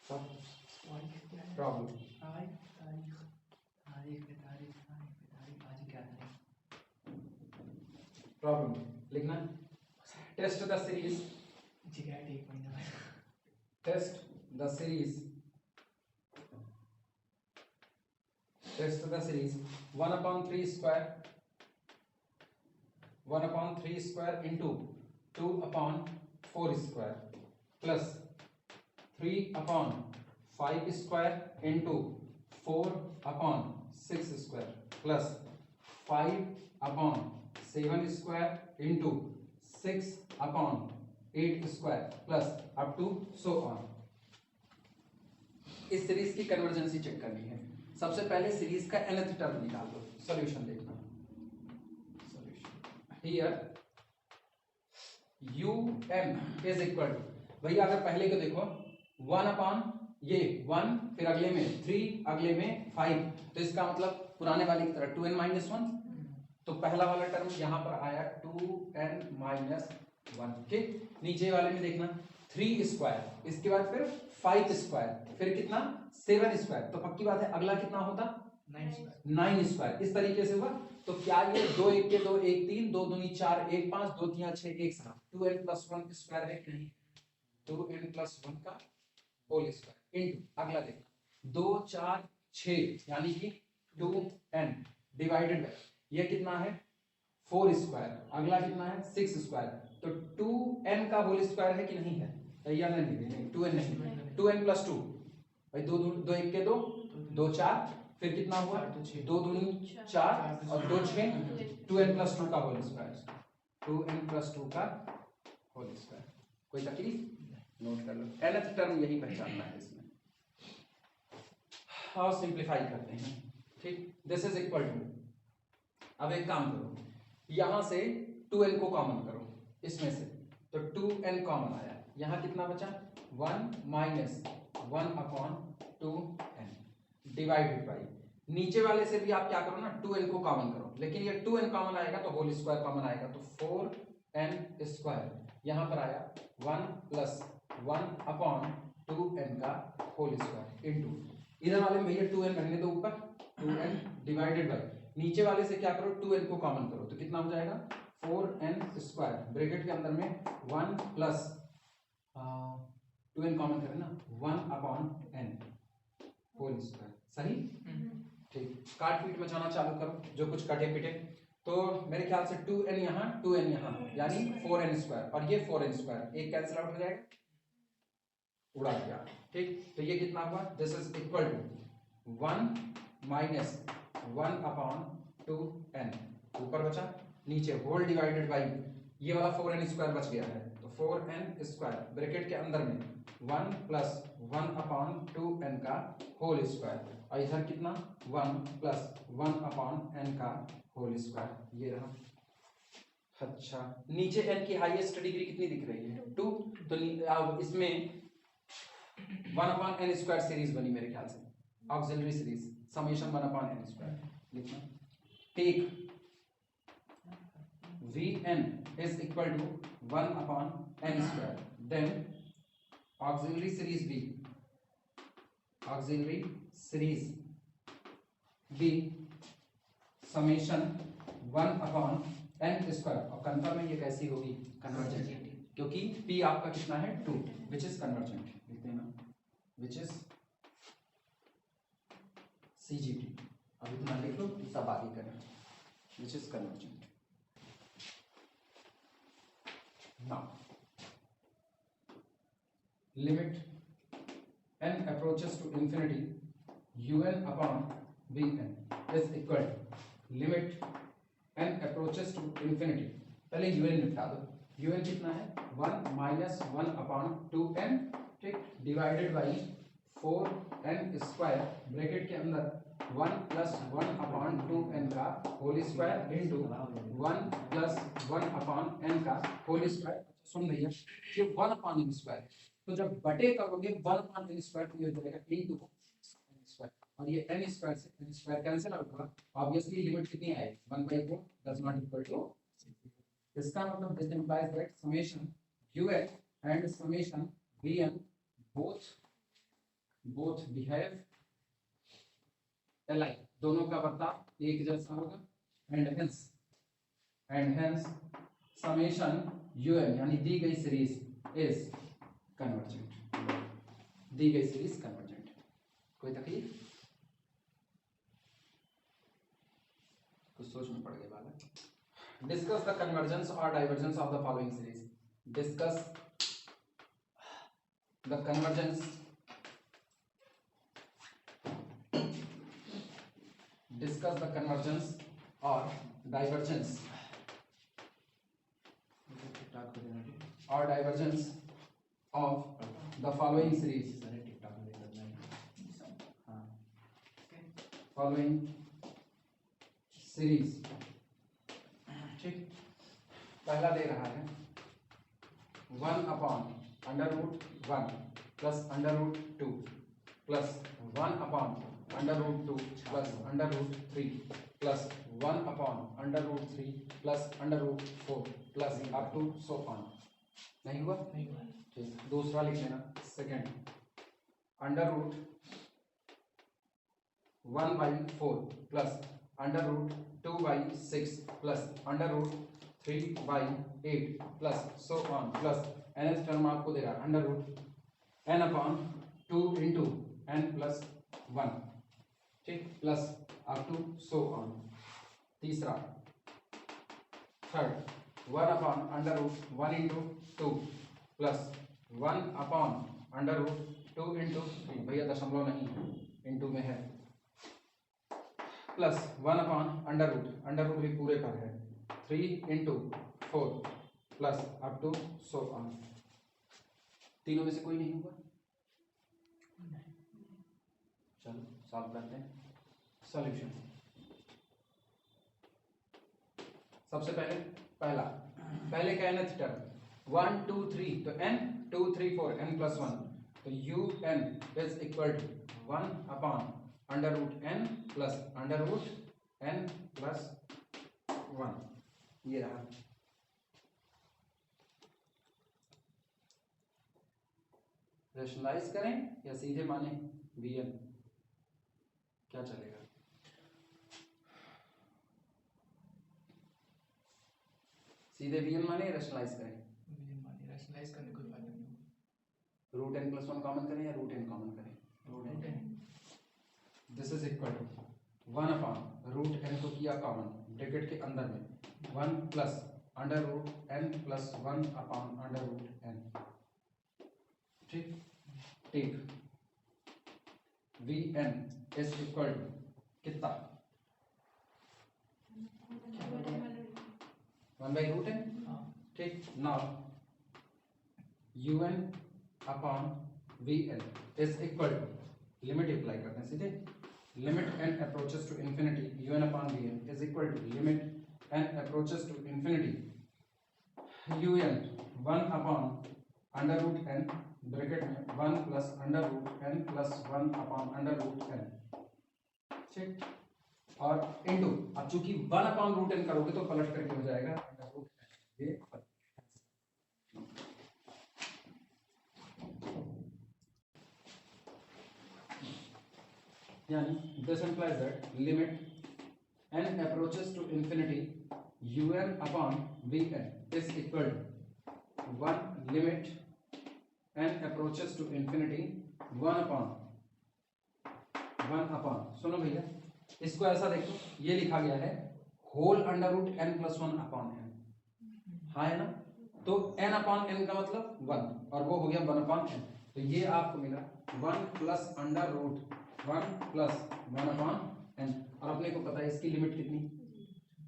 Problem problem लिखना। Test the series, test the series, test the series 1/3 square, 1/3 square into 2/4 square plus 3/5 square into 4/6 square plus 5/7 square into 6/8 square plus up to so on. इस series की convergency check करनी है। सबसे पहले series का nth term निकाल दो। Solution देखना, solution here un is equal to, भैया अगर पहले को देखो 1 फिर अगले में 3 अगले में 5, तो इसका मतलब पुराने वाले की तरह 2n-1, तो पहला वाला टर्म यहां पर आया 2n-1। ठीक, नीचे वाले में देखना 3 स्क्वायर, इसके बाद फिर 5 स्क्वायर, फिर कितना 7 स्क्वायर, तो पक्की बात है अगला कितना होता 9 स्क्वायर। इस तरीके से हुआ। तो क्या ये 2 1 के 2 1 3, 2 दूनी 4 1 5, 2 3 6 1 7, 2n+1 स्क्वायर है कि नहीं, 2n+1 का होल स्क्वायर इनटू अगला देखना 2 4 6 यानी कि 2n डिवाइडेड बाय ये कितना है 4 स्क्वायर, अगला कितना है 6 स्क्वायर, तो 2n का होल स्क्वायर है कि नहीं है, या नहीं 2n नहीं, 2n+2 भाई 2 2 1 के 2 2 4, फिर कितना हुआ 2 दूनी 4 और 2 6, 2n+2 का होल स्क्वायर, 2n+2 का होल स्क्वायर। कोई तकलीफ, नोट कर लो। nth टर्म यही पहचानना है इसमें। और सिंपलीफाई करते हैं। ठीक, दिस इज इक्वल टू, अब एक काम करो, यहां से 2n को कॉमन करो इसमें से, तो 2n कॉमन आया, यहां कितना बचा 1 - 1/2n डिवाइडेड बाई, नीचे वाले से भी आप क्या करो ना 2n को कॉमन करो, लेकिन ये 2n कॉमन आएगा तो होल स्क्वायर कॉमन आएगा, तो 4n स्क्वायर, यहां पर आया 1 + 1/2n का होल स्क्वायर इनटू, इधर वाले में भैया 2n रहने दो ऊपर, 2n डिवाइडेड बाई, नीचे वाले से क्या करो 2n को कॉमन करो, तो कितना हो जाएगा 4n स्क्वायर, ब्रैकेट के अंदर में 1 + 2n कॉमन करें ना 1/n होल स्क्वायर। सही, ठीक, काट पीट मचाना चालू करो जो कुछ कटे पिटे, तो मेरे ख्याल से 2n यहाँ 2n यहाँ, यानी 4n स्क्वायर, और ये 4n स्क्वायर, एक कैंसिल आउट हो जाएगा, उड़ा गया। ठीक, तो ये कितना हुआ, this is equal to 1 - 1/2n, ऊपर बचा, नीचे होल डिवाइडेड बाई ये वाला 4n स्क्वायर बच गया है, तो 4n स्क्वायर ब्रैकेट के अंदर में 1 + 1/2n का होल स्क्वायर, और इधर कितना 1 + 1/n का होल स्क्वायर, ये रहा। अच्छा, नीचे n की हाईएस्ट डिग्री कितनी दिख रही है 2, तो इसमें 1/n स्क्वायर सीरीज बनी मेरे ख्याल से, auxiliary series summation 1/n square लिखना। Take Vn is equal to 1/n square, then auxiliary series B, auxiliary series B summation 1/n square, और कंफर्म में ये कैसी होगी कन्वर्जेंट, क्योंकि P आपका कितना है 2, विच इज कन्वर्जेंट, लिखते हैं ना, विच इज CGT, अब इतना लिख लो, सब आगे करें, which is convergent. Now, limit n approaches to infinity, un/Vn is equal to limit n approaches to infinity, पहले un निपटा दो, un कितना है 1 - 1/2n, ठीक, divided by 4n square, bracket के अंदर 1 + 1/2n का होल स्क्वायर इनटू 1 + 1/n का होल स्क्वायर। सुन भैया, ये 1/n स्क्वायर है, तो जब बटे करोगे 1/n स्क्वायर तो ये हो जाएगा इनटू n स्क्वायर, और ये n स्क्वायर से n स्क्वायर कैंसिल आउट होगा, ऑब्वियसली लिमिट कितनी आएगी 1/4 डज नॉट इक्वल टू, इसका मतलब this implies that summation un and summation vn both both behave alike, दोनों का बर्ताव एक जैसा होगा, एंड हेंस समेशन un यानी दी गई सीरीज इज कन्वर्जेंट, दी गई सीरीज कन्वर्जेंट। कोई तकलीफ? कुछ सोचना पड़ गया बालक। डिस्कस द कन्वर्जेंस और divergence of the following series. Discuss the convergence, discuss the convergence or divergence or divergence of the following series, following series। ठीक, पहला दे रहा है 1/√1 plus √2 plus 1/√2 plus √3 plus 1/√3 plus √4 plus up to so on. नहीं हुआ? नहीं हुआ। ठीक, दूसरा लिख लेना। Second, √1/4 plus √2/6 plus √3/8 plus so on plus nth term आपको दे रहा है √n/2 इंटू n प्लस 1, ठीक, plus up to so on. तीसरा, थर्ड, 1/√1 इंटू 2 प्लस 1/√2 इंटू 3, भैया दशमलव नहीं इंटू में है, प्लस 1/√, भी पूरे पर है, 3 into 4 plus up to so on. तीनों में से कोई नहीं हुआ? चलो सॉल्व करते हैं। सॉल्यूशन, सबसे पहले का nth टर्म 1 2 3, तो n 2 3 4 n प्लस 1, तो un is equal to 1/√n plus √n plus 1, ये रहा। रैशनलाइज करें या सीधे माने vn, क्या चलेगा? सीधे vn माने रैशनलाइज करें? vn माने, रैशनलाइज करने कोई फायदा नहीं। √n प्लस 1 कॉमन करें या √n कॉमन करें? √n। This is equal to 1/√n को किया कॉमन, ब्रैकेट के अंदर में 1 प्लस √n प्लस 1/√n, ठीक, ठीक। vn इज इक्वल टू कितना? 1/√n, ठीक। Now un/vn is equal to, limit apply करते हैं सीधे, limit n approaches to infinity un/vn is equal to limit n approaches to infinity un 1/√n bracket में 1 plus √n plus 1/√n, ठीक, और into, अब चूंकि 1/√n करोगे तो पलट करके हो जाएगा ये, यानी this implies that limit n approaches to infinity un/vn is equal to 1 limit n approaches to infinity 1/, सुनो भैया, इसको ऐसा देखो, ये लिखा गया है होल √n प्लस 1/n, हाँ है ना? तो n/n का मतलब 1 और वो हो गया 1/n, तो ये आपको मिला 1 प्लस √1 प्लस 1/n, और अपने को पता है इसकी लिमिट कितनी,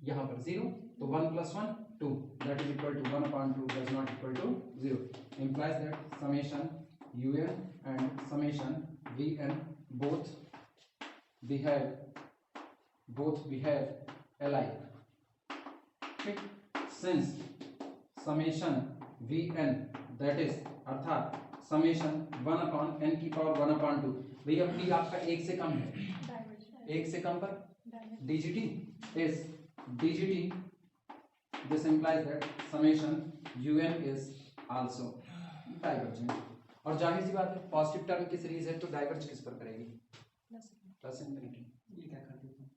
यहाँ पर 0, तो 1 plus 1 2, that is equal to 1/2 does not equal to 0, implies that summation un and summation vn both behave alike, ठीक। since summation vn, that is अर्थात summation 1/n की पावर 1/2, भैया p आपका 1 से कम है, 1 से कम पर dgt is dgt, this implies that summation un is also divergent, और जाहिर सी बात है पॉजिटिव टर्म की सीरीज है तो डाइवर्ज किस पर करेगी, प्लस इंफिनिटी। ये क्या कर दिया तुम?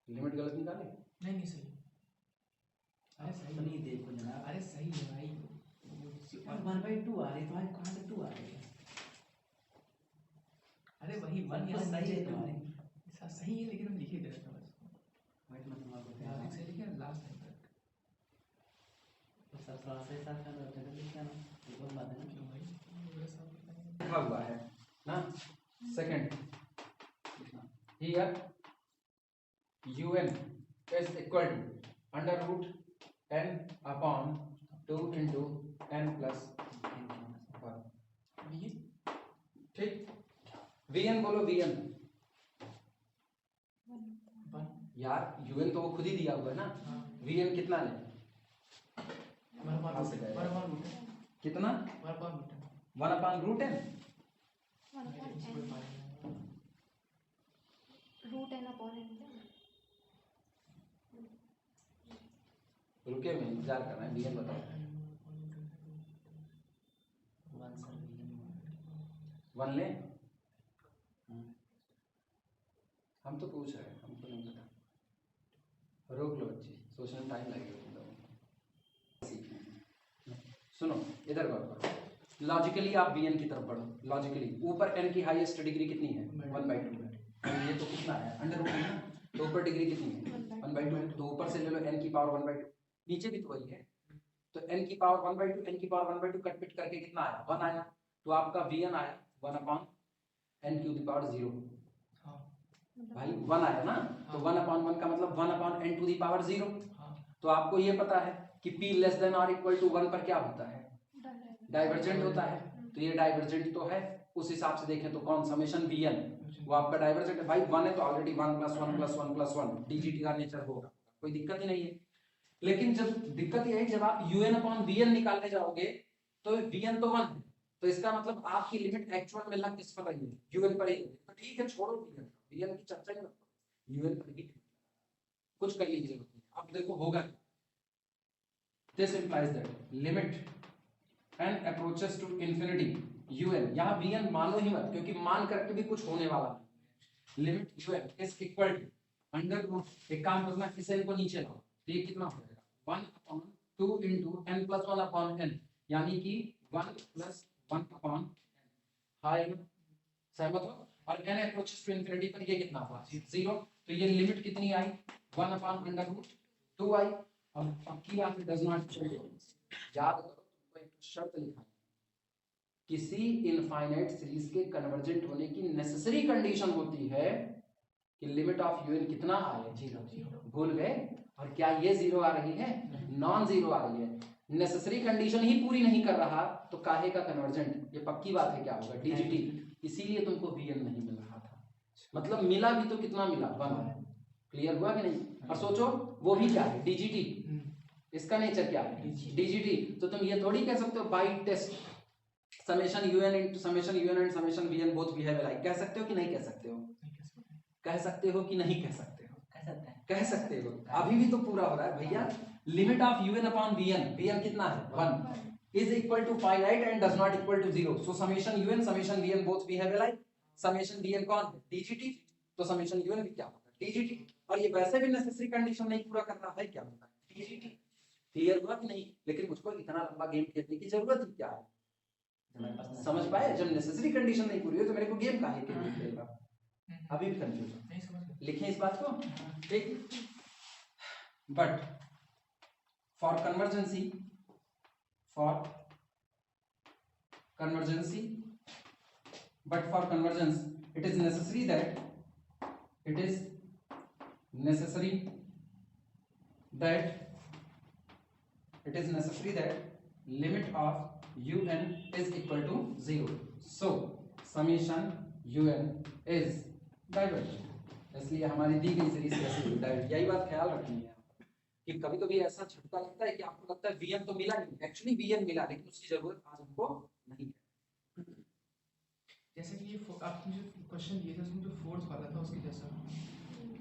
लिमिट गलत निकाले? नहीं सही। अरे सही नहीं देखो जनाब, अरे सही है भाई। 1/2 आ रही है तुम्हारे, कहाँ से 2 आ रही है? अरे वही वन यहाँ सही है तो तुम्हारी। सही है लेकिन हम लिखे गलत है बस। वही तो मैं तुम्हारे को लॉजिक से लिखे लास्ट टाइम तक। तो सर थोड़ा सा हिसाब कर लो, जगह लिखा ना, ये बहुत बात है ना। क्यों भाई मेरे साथ बताइए। लिखा हुआ है ना। Second here un is equal to under root n upon 2 into n plus 1। ये ठीक, vn बोलो vn। यार un तो वो खुद ही दिया हुआ है ना, vn कितना है? कितना? 1 upon root n। Root n upon n। रुके, मैं इंतजार कर रहा है, vn बताओ। 1 ले, हम तो पूछ रहे हैं, हमको नहीं पता। रोक लो बच्ची, सोचने में टाइम लगेगा तुम लोगों को सीखने में। सुनो इधर गौर करो, लॉजिकली आप vn की तरफ बढ़ो। लॉजिकली ऊपर n की हाईएस्ट डिग्री कितनी है? 1/2 है। ये तो कितना है? अंडर रूट है ना, तो ऊपर डिग्री कितनी है? 1/2। तो ऊपर से ले लो n की पावर 1/2, नीचे भी तो वही है। तो n की पावर 1/2, n की पावर 1/2 कट पिट करके कितना आया? 1 आया। तो आपका vn आया 1 अपॉन n की पावर 0। भाई 1 आया ना, तो 1 अपॉन 1 का मतलब 1 upon n to the power 0। तो आपको ये पता है कि p लेस देन और इक्वल टू 1 पर क्या होता है? डाइवर्जेंट होता है। तो ये डाइवर्जेंट तो है, उस हिसाब से देखें तो कौन? समेशन vn वो आपका डाइवर्जेंट है। भाई 1 है तो ऑलरेडी 1 + 1 + 1 + 1 डीजीटी का नेचर होगा, कोई दिक्कत ही नहीं है। लेकिन जब दिक्कत यह है जब आप un अपॉन vn निकालने जाओगे तो vn तो 1 है, तो इसका मतलब आपकी लिमिट एक्चुअल में लग किस पर रही है? un पर ही। तो ठीक है, छोड़ो vn की चर्चा ही मत करो, un पर ही कुछ करने की जरूरत नहीं। अब देखो होगा क्या, this implies that limit n approaches to infinity un, यहाँ vn मानो ही मत, क्योंकि मान करके भी कुछ होने वाला नहीं। Limit un is equal to under root, एक काम करना, इस n को नीचे लाओ, तो ये कितना हो जाएगा? 1 upon 2 into n + 1 upon n, यानी कि 1 + 1 अपॉन n। हां सहमत हो? और n अप्रोचेस टू इंफिनिटी पर ये कितना हुआ? 0। तो ये लिमिट कितनी आई? 1 अपॉन अंडर रूट 2 आई। और पक्की बात डज नॉट चेंज। याद करो, तुमको एक शर्त लिखा है, किसी इनफाइनाइट सीरीज के कन्वर्जेंट होने की नेसेसरी कंडीशन होती है कि लिमिट ऑफ un कितना आए? 0। भूल गए? और क्या ये 0 आ रही है? नॉन 0 आ रही है। नेसेसरी कंडीशन ही पूरी नहीं कर रहा तो काहे का कन्वर्जेंट? ये पक्की बात है, क्या होगा? डीजीटी। इसीलिए तुमको vn नहीं मिल रहा था, मतलब मिला भी तो कितना मिला? 1। क्लियर हुआ कि नहीं? और सोचो वो भी क्या है? डीजीटी। इसका नेचर क्या है? डीजीटी। तो तुम ये थोड़ी कह सकते हो by test summation un into summation un and summation vn both behave alike। कह सकते हो कि नहीं कह सकते हो? कह सकते हो कि नहीं कह सकते हो? कह सकते हो। अभी भी तो पूरा हो रहा है भैया। Limit of un upon vn कितना है? 1 is equal to finite and does not equal to 0। So summation un summation vn both behave alike. Summation vn कौन है? डीजीटी। तो समेशन un भी क्या होगा? डीजीटी। और ये वैसे भी नेसेसरी कंडीशन नहीं पूरा कर रहा है, क्या होगा? डीजीटी। क्लियर हुआ कि नहीं? लेकिन मुझको इतना लंबा गेम खेलने की जरूरत ही क्या है? समझ पाए? जब नेसेसरी कंडीशन नहीं पूरी हो तो मेरे को गेम काहे के लिए खेलेगा? अभी भी कंफ्यूज नहीं समझ लिखें इस बात को, ठीक। But for convergency but for convergence it is necessary that limit of un is equal to 0. so summation un is divergent। इसलिए हमारी दी गई सीरीज कैसे होगी? डाइवर्जेंट। यही बात ख्याल रखनी है कि कभी कभी ऐसा झटका लगता है कि आपको लगता है vn तो मिला नहीं, एक्चुअली vn मिला लेकिन उसकी जरूरत आज हमको नहीं है। जैसे कि ये आपने जो क्वेश्चन दिए थे उसमें जो फोर्स वाला था उसके जैसा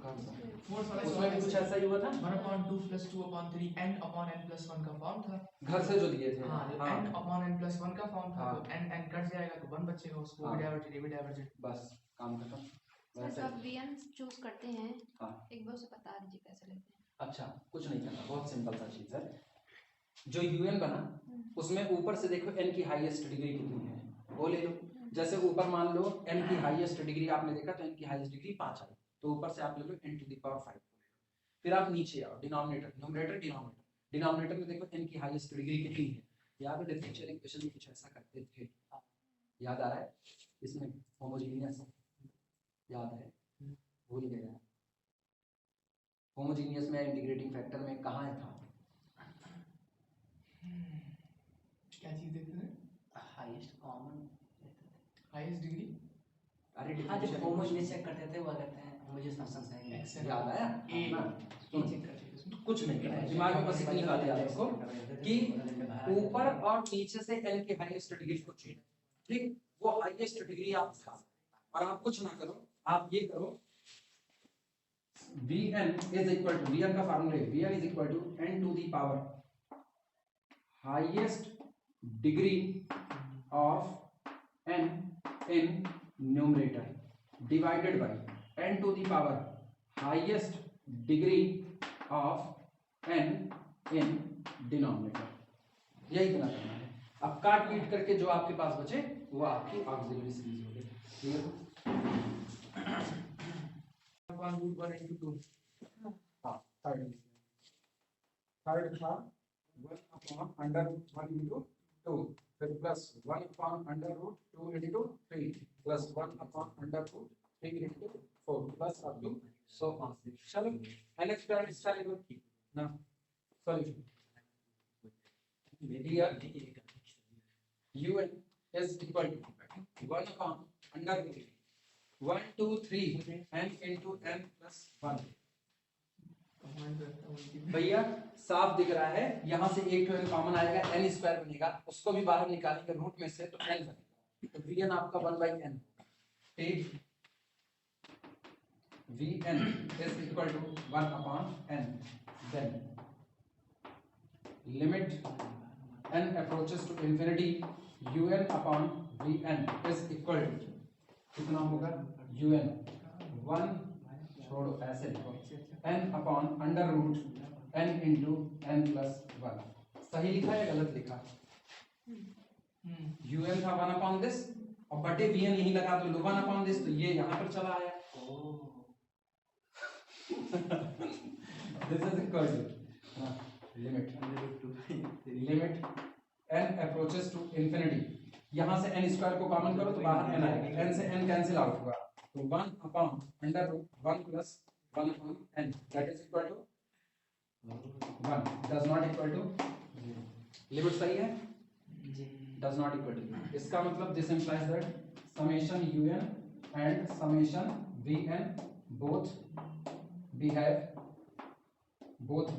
फोर्स वाला उसमें भी कुछ ऐसा ही हुआ था 1/2 + 2/3 n upon n + 1 का फॉर्म था। घर से जो दिए थे। हाँ, n upon n + 1 का फॉर्म था, हाँ। तो n कट जाएगा तो 1 बचेगा, उसको हाँ। भी डाइवर्जेंट, ये भी डाइवर्जेंट। बस काम खत्म। सर वैसे जब वीएन चूज करते हैं हाँ। एक बार उसे बता दीजिए कैसे लेते हैं। अच्छा, कुछ नहीं करना, बहुत सिंपल सा चीज है। जो यूएन बना उसमें ऊपर से देखो n की हाईएस्ट डिग्री कितनी है वो ले लो। जैसे ऊपर मान लो n की हाईएस्ट डिग्री आपने देखा तो n की हाईएस्ट डिग्री 5 आई, तो ऊपर से आप ले लो n⁵ फिर आप नीचे आओ डिनोमिनेटर, न्यूमरेटर डिनोमिनेटर। डिनोमिनेटर में देखो n की हाईएस्ट डिग्री कितनी है। याद है डिफरेंशियल इक्वेशन में कुछ ऐसा करते थे, याद आ रहा है? इसमें होमोजेनियस याद है, भूल गया। होमोजेनियस में इंटीग्रेटिंग फैक्टर में कहाँ था? क्या चीज देखते थे? Highest common highest degree. अरे हाँ, जब differential होमोजेनियस चेक करते थे वो कहते हैं होमोजेनियस फंक्शंस हैं। एक्सेल याद आया ए ना? ए चेक करते थे उसमें। कुछ नहीं करना, दिमाग में बस इतनी बात याद रखो कि ऊपर और नीचे से n की हाईएस्ट डिग्री को चेंज, ठीक, वो हाईएस्ट डिग्री आप उठा और आप कुछ ना करो, आप ये करो Vn is equal to Vn का फार्मूला है Vn is equal to n to the power highest degree of n in numerator divided by n to the power highest degree of n in denominator। यही इतना करना है। अब काट पीट करके जो आपके पास बचे वो आपकी ऑक्सिलरी सीरीज हो गई। क्लियर? √1 × 2। हाँ, थर्ड था 1/√1 × 2 फिर plus 1/√2 × 3 plus 1/√3 × 4 plus up to so on. चलो नेक्स्ट टर्म इसका ले लो ना solution. Here un is equal to 1/√1 2 3 n into n plus 1। भैया साफ दिख रहा है, यहाँ से एक n कॉमन आएगा, n स्क्वायर बनेगा, उसको भी बाहर निकालेंगे रूट में से तो n बनेगा, तो vn आपका 1/n। ठीक, vn is equal to 1/n। then limit n approaches to infinity un upon vn is equal to कितना होगा un 1 छोड़ो ऐसे लिखो n upon √n into n plus 1। सही लिखा या गलत लिखा? un था 1/this और बटे vn यही लगा तो 1/this, तो ये यहाँ पर चला आया। this is equal to limit n approaches to infinity, यहाँ से n स्क्वायर को कॉमन करो तो बाहर n आएगा, n से n कैंसिल आउट होगा तो 1/√1 plus 1/n that is equal to 1 does not equal to limit सही है? does not equal to। इसका मतलब this implies that summation un and summation vn both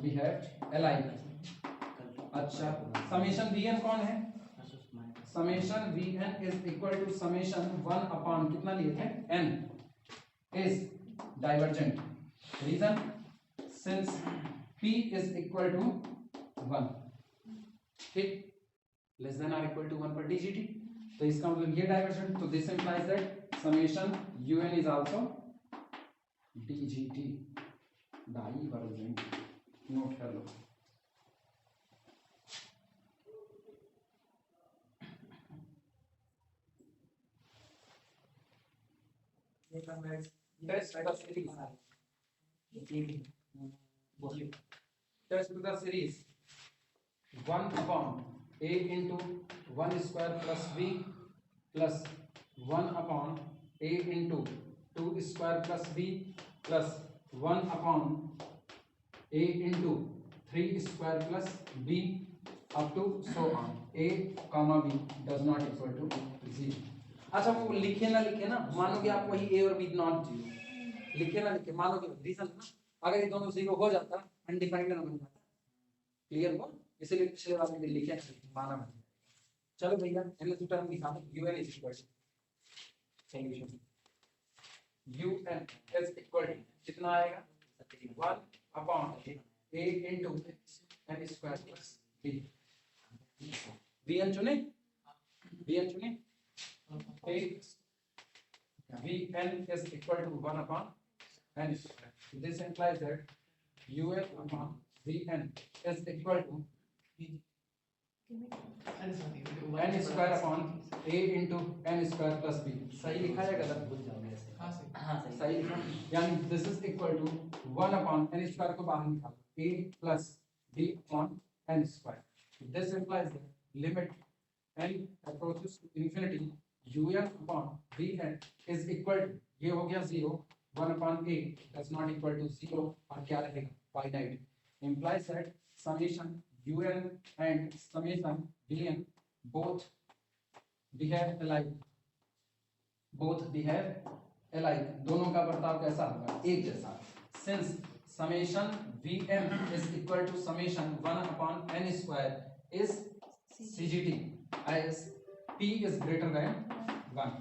behave alike। अच्छा, summation vn कौन है? Summation vn is equal to summation 1/, कितना लिए थे n is divergent। reason since p is equal to 1, ठीक, less than or equal to 1 पर dgt, तो इसका मतलब ये डाइवर्जेंट, तो this implies that summation un is also dgt divergent. Note कर लो। Test the series, test the series 1/a into 1 square plus b plus 1/a into 2 square plus b plus 1/a into 3 square plus b up to so on a comma b does not equal to 0। अच्छा, वो लिखे ना लिखे ना, मानोगे आप वही a और b नॉट 0, लिखे ना लिखे मानोगे रीजन ना, अगर ये दोनों 0 हो जाता अनडिफाइंड ना बन जाता। क्लियर हुआ? इसलिए पिछले बार में लिखे माना मैंने। चलो भैया n टर्म लिखा है un is equal to solution UN is equal to कितना आएगा 1/a into n square plus b। Vn चुने Vn is equal to 1/n square। This implies that UN upon Vn is equal to n square upon a into n square plus b। सही लिखा है गलत? भूल जाओगे ऐसे। हाँ सही। हाँ सही। सही लिखा, यानी this is equal to 1/n square को बाहर निकालो a plus b upon n square। This implies that limit n approaches to infinity un upon vn is equal to, ये हो गया 0, 1/a does not equal to 0 और क्या रहेगा finite। Implies that summation un and summation vn both behave alike, दोनों का बर्ताव कैसा होगा? एक जैसा। Since summation vm is equal to summation 1/n square is CGT as p is greater than 1।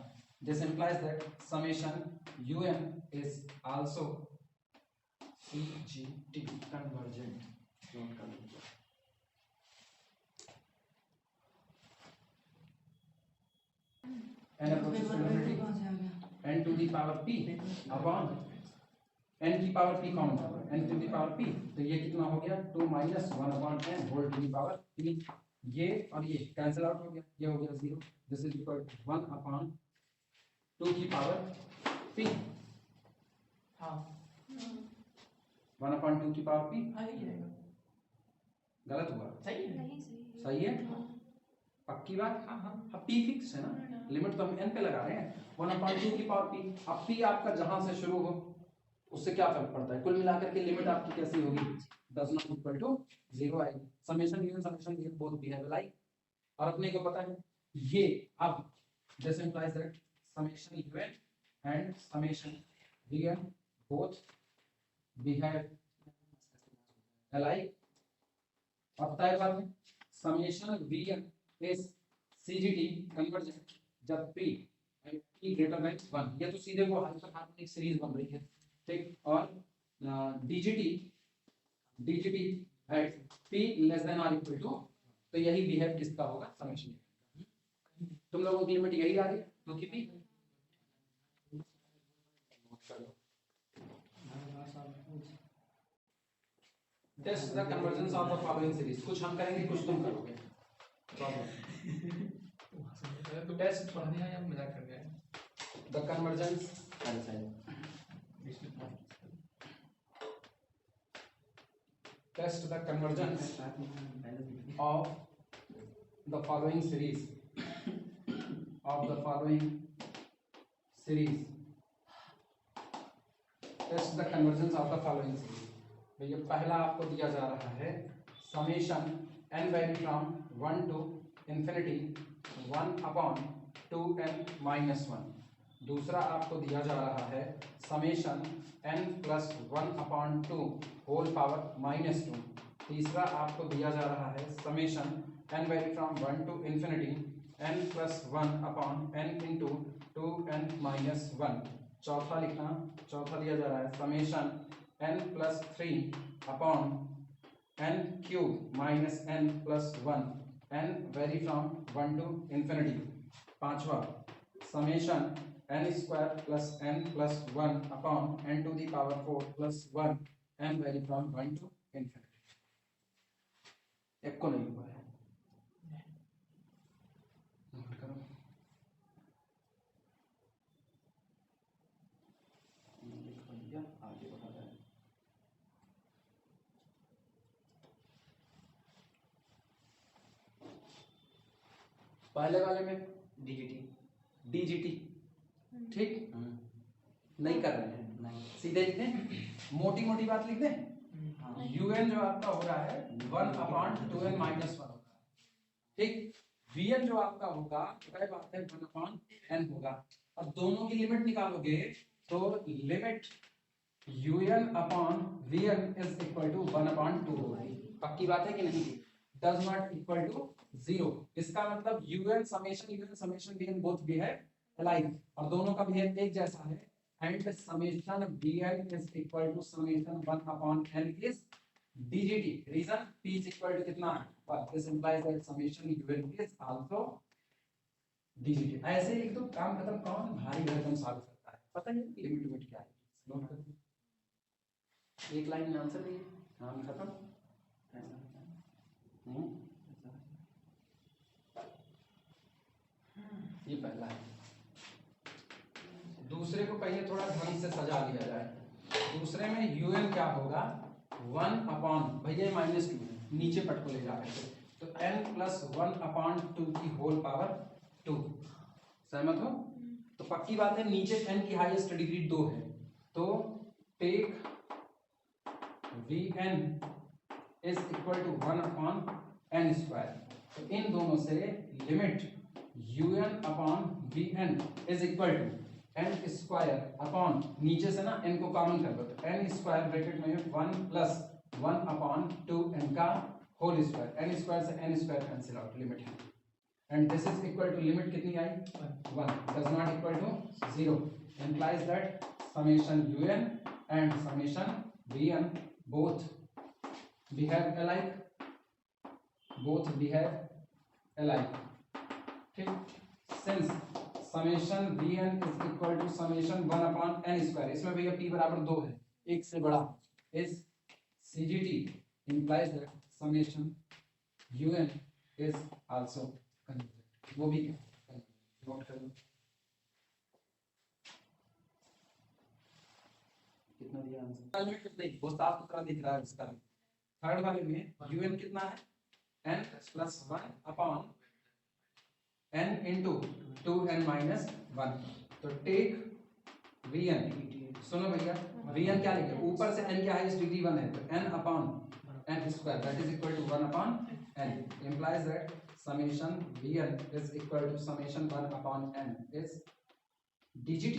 This implies that summation un is also CGT convergent। n approaches to infinity n to the power p upon n की power p कौन था? n to the power p, तो ये कितना हो गया 2 - 1/n whole to the power p। ये और ये कैंसिल आउट हो गया, ये हो गया 0। दिस इज इक्वल टू 1/2 की पावर p। हाँ 1/2 की पावर p हाँ यही रहेगा। गलत हुआ? सही है। नहीं सही सही है? हाँ। पक्की बात? हाँ हाँ। अब p फिक्स है ना, लिमिट तो हम n पे लगा रहे हैं। 1/2 की पावर p, अब p आपका जहां से शुरू हो उससे क्या फर्क पड़ता है? कुल मिलाकर के लिमिट आपकी कैसी होगी? does not equal to 0 आएगी। Summation un summation vn both behave alike। और अपने को पता है ये, अब this implies that summation un and summation vn both behave alike। अब पता है बात है, summation vn is CGT convergent जब p and p greater than 1। ये तो सीधे वो हाइपरहार्मोनिक सीरीज बन रही है, ठीक। और DGT at p less than or equal to, तो यही बिहेव किसका होगा? समेशन। तुम लोगों की लिमिट यही आ रही है क्योंकि p test the convergence of the following series. कुछ हम करेंगे, कुछ तुम करोगे। टेस्ट पढ़ने आया या मजाक कर रहे हैं? The convergence test the convergence of the following series test the convergence of the following series। भैया पहला आपको दिया जा रहा है summation n vary from 1 to infinity 1/2n - 1। दूसरा आपको दिया जा रहा है summation n + 1/2 whole power -2। तीसरा आपको दिया जा रहा है summation n vary from 1 to infinity n + 1/n into 2n - 1। चौथा लिखना, चौथा दिया जा रहा है summation n + 3/n cube - n + 1 n vary from 1 to infinity। पांचवा summation n² + n + 1/n to the power 4 + 1 n vary from 1 to infinity। एक को नहीं हुआ है, नोट करो। आगे बढ़ा जाए। पहले वाले में DGT ठीक नहीं कर रहे हैं, नहीं। सीधे लिख दें, मोटी मोटी बात लिख दें। un जो आपका हो रहा है 1/2n - 1 होगा, ठीक। vn जो आपका होगा तय बात है 1/n होगा। अब दोनों की लिमिट निकालोगे तो limit un/vn is equal to 1/2 होगी। पक्की बात है कि नहीं? Does not equal to 0। इसका मतलब un summation vn both behave alike, और दोनों का बिहेव एक जैसा है। and summation Vn is equal to summation 1 upon n is dgt. Reason p is equal to कितना है? But this implies that summation un is also dgt. ऐसे एक तो काम खत्म, कौन भारी भरकम सॉल्व करता है, पता है लिमिट लिमिट क्या है, नोट कर दो, एक लाइन में आंसर दिए, काम खत्म। ये पहला है। दूसरे को पहले थोड़ा ढंग से सजा लिया जाए। दूसरे में un क्या होगा 1 अपॉन, भैया माइनस 2 है, नीचे पट को ले जा रहे थे, तो n प्लस 1 अपॉन 2 की होल पावर 2। सहमत हो? तो पक्की बात है नीचे n की हाईएस्ट डिग्री 2 है, तो take Vn is equal to 1 upon n square. तो इन दोनों से limit un upon Vn is equal to n square upon, नीचे से ना n को कॉमन कर दो, तो n स्क्वायर ब्रैकेट में 1 प्लस 1 अपॉन 2n का होल स्क्वायर, n स्क्वायर से n square cancel out, limit है, and this is equal to limit कितनी आई 1, does not equal to 0, implies that summation un and summation vn both behave alike, both behave alike, ठीक। since summation vn is equal to summation 1 upon n square, इसमें भैया p बराबर 2 है, एक से बड़ा, is cgt, implies that summation un is also conjugate, वो भी नोट कर लो। कितना दिया आंसर? नहीं, वो साफ सुथरा दिख रहा है उसका। थर्ड वाले में un कितना है n plus 1 upon n into 2n minus 1, तो टेक vn, सुनो भैया vn क्या लिखे, ऊपर से n की हाईएस्ट डिग्री 1 है, तो n upon n square that is equal to 1 upon n, implies that summation vn is equal to summation 1 upon n is dgt.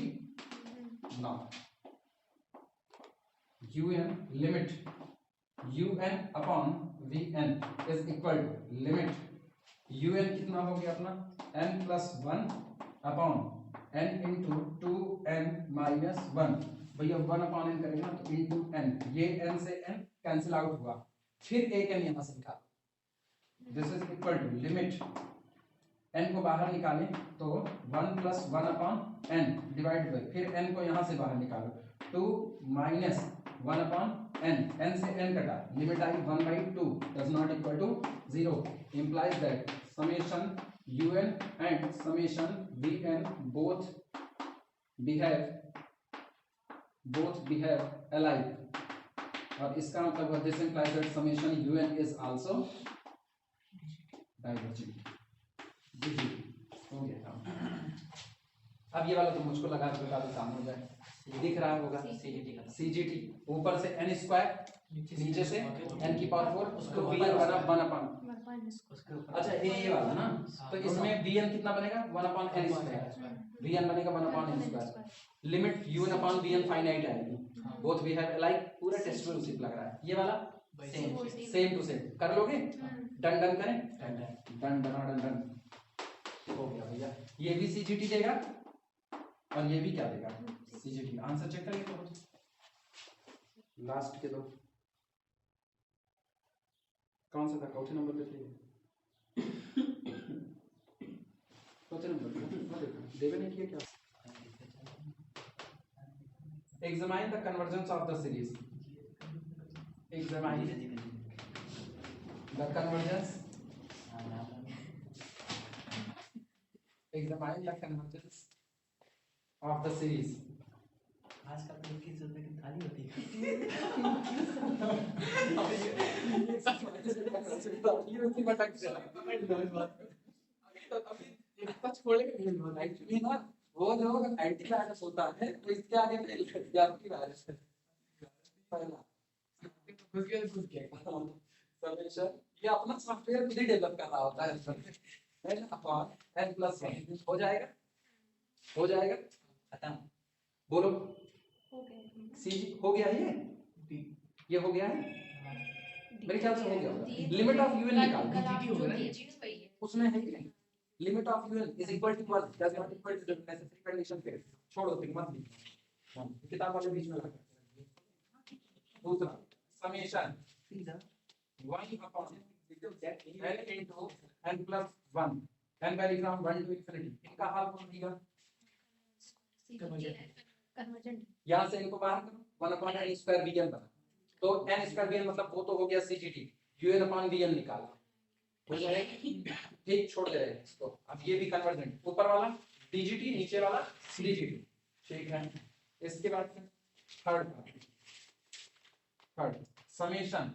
Now un limit un upon vn is equal to limit un कितना हो गया अपना n plus 1 upon n into 2n minus 1, भैया 1 upon n करेंगे ना तो into n, ये n से n कैंसिल आउट हुआ, फिर एक n यहाँ से निकालो, this is equal to limit n को बाहर निकालें तो 1 plus 1 upon n divide by, फिर n को यहाँ से बाहर निकालो 2 माइनस 1 अपॉन n से n कटा, लिमिट आई 1/2 does not equal to 0, implies that summation un and summation vn both behave alike, और इसका मतलब this implies that summation un is also divergent, हो गया काम। अब ये वाला तो मुझको लगा कि काफी काम हो जाए, दिख रहा होगा CGT, ऊपर से n स्क्वायर, नीचे से n की पावर 4, उसको vn बना 1 अपॉन, अच्छा ये वाला ना, तो इसमें vn कितना बनेगा 1 अपॉन n स्क्वायर, vn बनेगा 1 upon n square, limit un upon vn finite आएगी, बोथ वी हैव लाइक, पूरा टेस्ट में उसी लग रहा है, ये वाला सेम टू सेम कर लोगे, डन डन करें, डन डन डन, हो गया भैया, ये भी CGT देगा और ये भी क्या देगा CGT। आंसर चेक करेंगे तो लास्ट के दो कौन सा था, चौथे नंबर पे थे, चौथे नंबर पे देवे ने किया क्या, examine the convergence of the series, examine the convergence, examine the convergence of the series। आजकल तो 21 रुपए की थाली होती है, एक्चुअली ना वो जो एंटी वायरस होता है तो इसके आगे एंटी वायरस है पहला, समेशन ये अपना सॉफ्टवेयर खुद ही डेवलप कर रहा होता है, n अपॉन n प्लस 1 हो जाएगा, हो जाएगा, खत्म, बोलो हो गया सी हो गया, ये हो गया है, मेरे ख्याल से हो गया होगा। लिमिट ऑफ un निकाल, उसमें है कि नहीं, limit of un is equal to 1 does not equal to necessary condition, फिर छोड़ो फिर मत लिखो, किताब वाले बीच में लगा के। दूसरा summation 1 upon n into n plus 1 n vary from 1 to infinity, इनका हाल कौन देगा? कन्वर्जेंट यहाँ से इनको बाहर करो 1 अपॉन n स्क्वायर bn बना, तो n स्क्वायर bn मतलब वो तो हो गया CGT, un अपॉन bn निकाला हो जाएगा, ठीक छोड़ दे इसको। अब ये भी कन्वर्जेंट, ऊपर वाला DGT नीचे वाला CGT, ठीक है। इसके बाद थर्ड समेशन,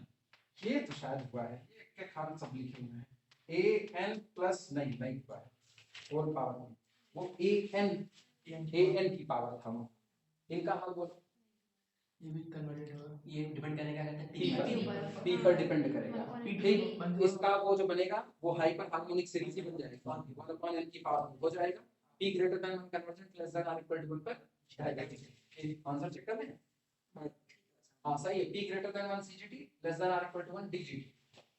ये तो शायद हुआ है, ये के खान सब लिखे हुए हैं, an प्लस नहीं हुआ है, होल पावर वो an की पावर था वो, इनका हाल बोलो। ये भी कन्वर्टेड होगा। ये डिपेंड करेगा कहते P हैं पर P पर डिपेंड करेगा, ठीक। इसका वो जो बनेगा वो हाइपर हार्मोनिक सीरीज ही बन जाएगा, 1 अपॉन n की पावर हो जाएगा, P greater than 1 convergent less than or equal to 1 पर जाएगा। आंसर चेक कर लें, हाँ सही है, P greater than 1 CGT less than or equal to 1 DGT,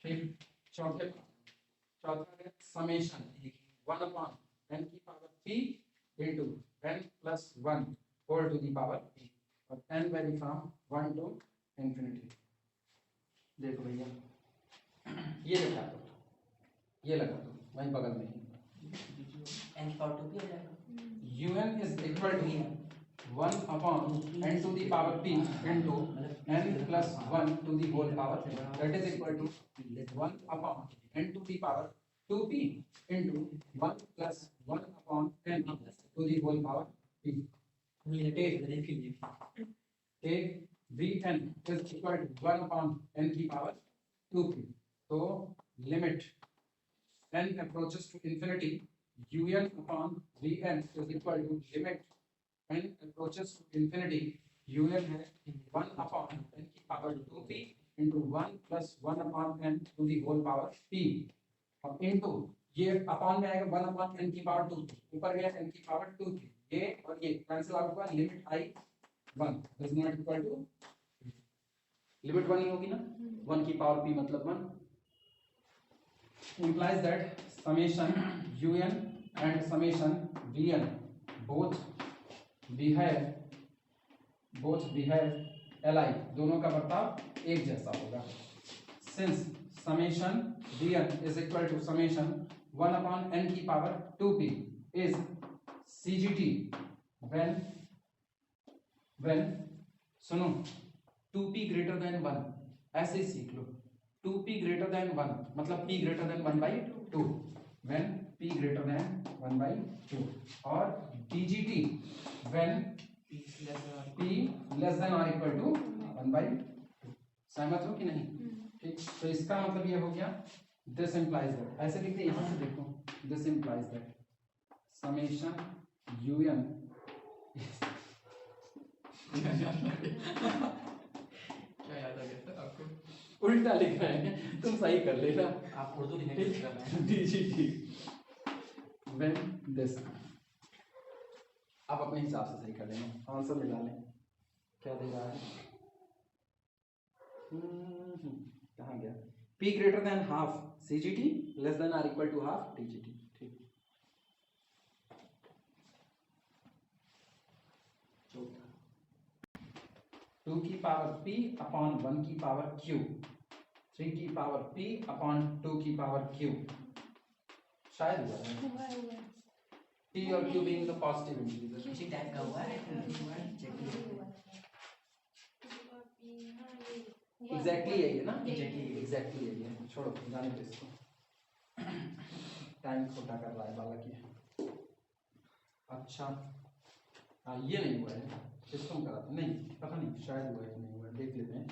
ठीक। चौथा समेशन 1 अपॉन n की power P into n plus 1 whole to the power P, और n vary from 1 to infinity। देखो भैया ये लगा दो, ये लगा दो वहीं बगल में ही, n की पावर 2 भी हो जाएगा। un is equal to 1 upon n to the power p into n plus 1 to the whole power, that is equal to 1 upon n to the power 2p into 1 plus 1 upon n to the whole power p। take Vn is equal to 1 upon n की power 2p, तो limit n approaches to infinity, un upon Vn is equal to limit n approaches to infinity, un है 1 upon n की power 2p into 1 plus 1 upon n to the whole power p, और into ये upon में आएगा 1 upon n की power 2, ऊपर गया n की पावर 2, ये और ये कैंसिल आउट हुआ, लिमिट आई 1 does not equal to, limit 1 ही होगी ना, 1 की पावर p मतलब 1, implies that summation un and summation vn both behave alike, दोनों का बर्ताव एक जैसा होगा। since summation vn is equal to summation 1 upon n की power 2p is CGT when सुनो 2p greater than 1, ऐसे ही सीख लो, 2p greater than 1 मतलब p greater than 1 by 2, when p greater than 1 by 2, और DGT when p less than or equal to 1 by 2। सहमत हो कि नहीं? ठीक, तो इसका मतलब ये हो गया this implies that, ऐसे लिखते हैं, यहाँ से देखो, this implies that summation un क्या याद आ गया सर आपको? उल्टा लिख रहे हैं, तुम सही कर लेना, आप उर्दू लिखने की कोशिश कर रहे हैं। DGT when this, आप अपने हिसाब से सही कर लेना, आंसर मिला लें, क्या दे रहा है, कहाँ गया, p greater than half CGT less than or equal to half DGT, ठीक। चौथा 2 की पावर p अपॉन 1 की पावर q, 3 की पावर p अपॉन 2 की पावर q, शायद हुआ है, p और q being the positive integers, इसी टाइप का हुआ है, चेक कीजिए। एग्जैक्टली यही है ना, Exactly। एग्जैक्टली यही है, छोड़ो जाने दो इसको, टाइम छोटा कर रहा है बालक ये। अच्छा हाँ ये नहीं हुआ है, सिस्टम करा था, नहीं पता नहीं शायद हुआ है कि नहीं हुआ है, देख लेते हैं।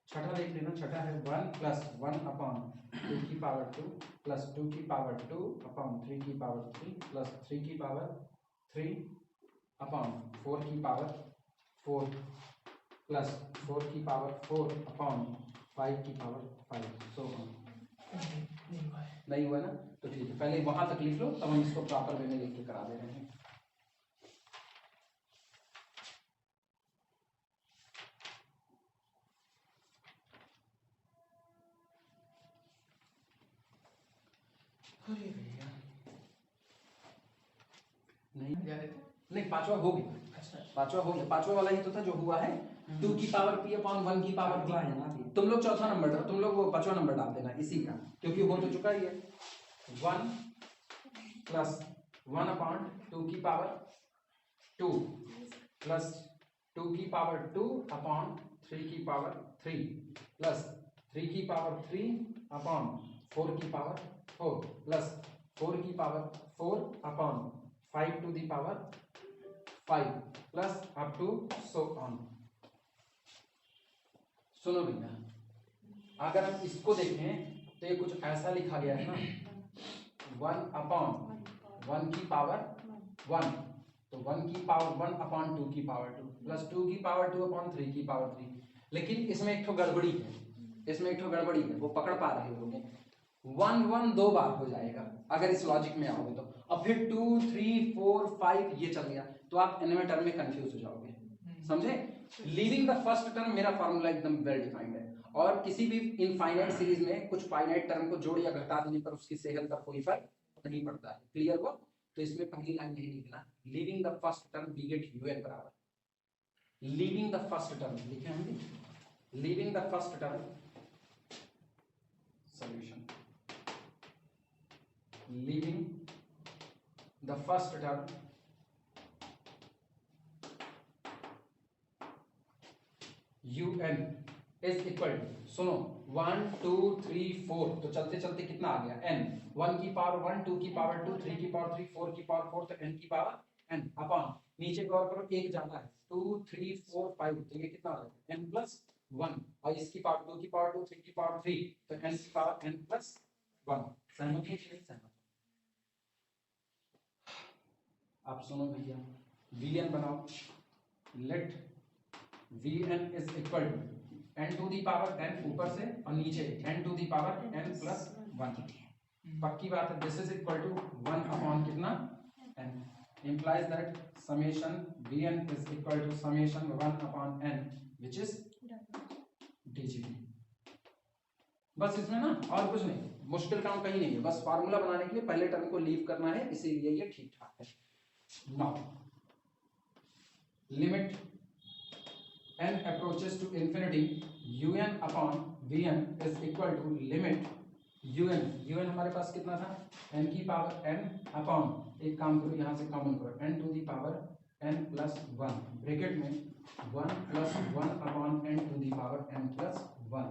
छठा देख लेना, छठा है 1 plus 1 upon 2 की पावर 2 plus 2 की पावर 2 upon 3 की पावर 3 plus 3 की पावर 3 upon 4 की पावर 4 plus 4 की पावर 4 upon 5 की पावर 5, so on। नहीं हुआ ना, तो ठीक है, पहले वहां तक लिख लो, तब हम इसको प्रॉपर वे में लिख के करा दे रहे हैं। नहीं जा रहे थे नहीं पांचवा हो गया, अच्छा पांचवा हो गया, पांचवा वाला ही तो था जो हुआ है 2 की पावर p अपॉन 1 की पावर हुआ p। है ना अभी। तुम लोग चौथा नंबर डालो, तुम लोग वो पांचवा नंबर डाल देना इसी का, क्योंकि हो तो चुका ही है 1 प्लस 1 अपॉन 2 की पावर 2 प्लस 2 की पावर 2 अपॉन 3 की पावर 3 प्लस 3 की पावर 3 अपॉन 4 की पावर 4 प्लस 4 की power 4 upon 5 to the power 5 plus up to so on. सुनो भैया, अगर हम इसको देखें तो ये कुछ ऐसा लिखा गया है ना 1 अपॉन 1 की पावर 1, तो 1 की पावर 1 अपॉन 2 की पावर 2 प्लस 2 की पावर 2 अपॉन 3 की पावर 3। लेकिन इसमें एक ठो गड़बड़ी है, इसमें एक ठो गड़बड़ी है, वो पकड़ पा रहे होंगे। 1 1 दो बार हो जाएगा अगर इस लॉजिक में आओगे तो, और फिर 2 3 4 5 ये चल गया तो आप n में टर्म में कंफ्यूज हो जाओगे, समझे? लीविंग द फर्स्ट टर्म मेरा फार्मूला एकदम वेल डिफाइंड है, और किसी भी इनफाइनाइट सीरीज में कुछ फाइनाइट टर्म को जोड़ या घटा देने पर उसकी सेहत पर कोई फर्क नहीं पड़ता है। क्लियर हो? तो इसमें पहली लाइन यही लिखना, leaving the first term we get un बराबर, लीविंग द फर्स्ट टर्म लिखे हम, leaving the first term solution, leaving the first term un is equal to, सुनो 1 2 3 4, तो चलते चलते कितना आ गया n, 1 की पावर 1 2 की पावर 2 3 की पावर 3 4 की पावर 4, तो n की पावर n अपॉन नीचे गौर करो एक ज्यादा है 2 3 4 5, तो ये कितना आ गया n प्लस 1, और इसकी पावर 2 की पावर 2 3 की पावर 3, तो n की पावर n प्लस 1। सहमत है कि नहीं सहमत? आप सुनो भैया, vn बनाओ, let vn is equal to n to the power n ऊपर से और नीचे n to the power n plus 1। पक्की बात है, this is equal to 1 upon कितना n, implies that summation vn is equal to summation 1 upon n which is dgt। बस इसमें ना और कुछ नहीं, मुश्किल काम कहीं नहीं है, बस फार्मूला बनाने के लिए पहले टर्म को लीव करना है, इसीलिए ये ठीक ठाक है। Now limit n approaches to infinity un upon vn is equal to limit un हमारे पास कितना था n की पावर n अपॉन, एक काम करो यहाँ से कॉमन करो n to the power n plus 1 bracket में 1 plus 1 upon n to the power n plus 1,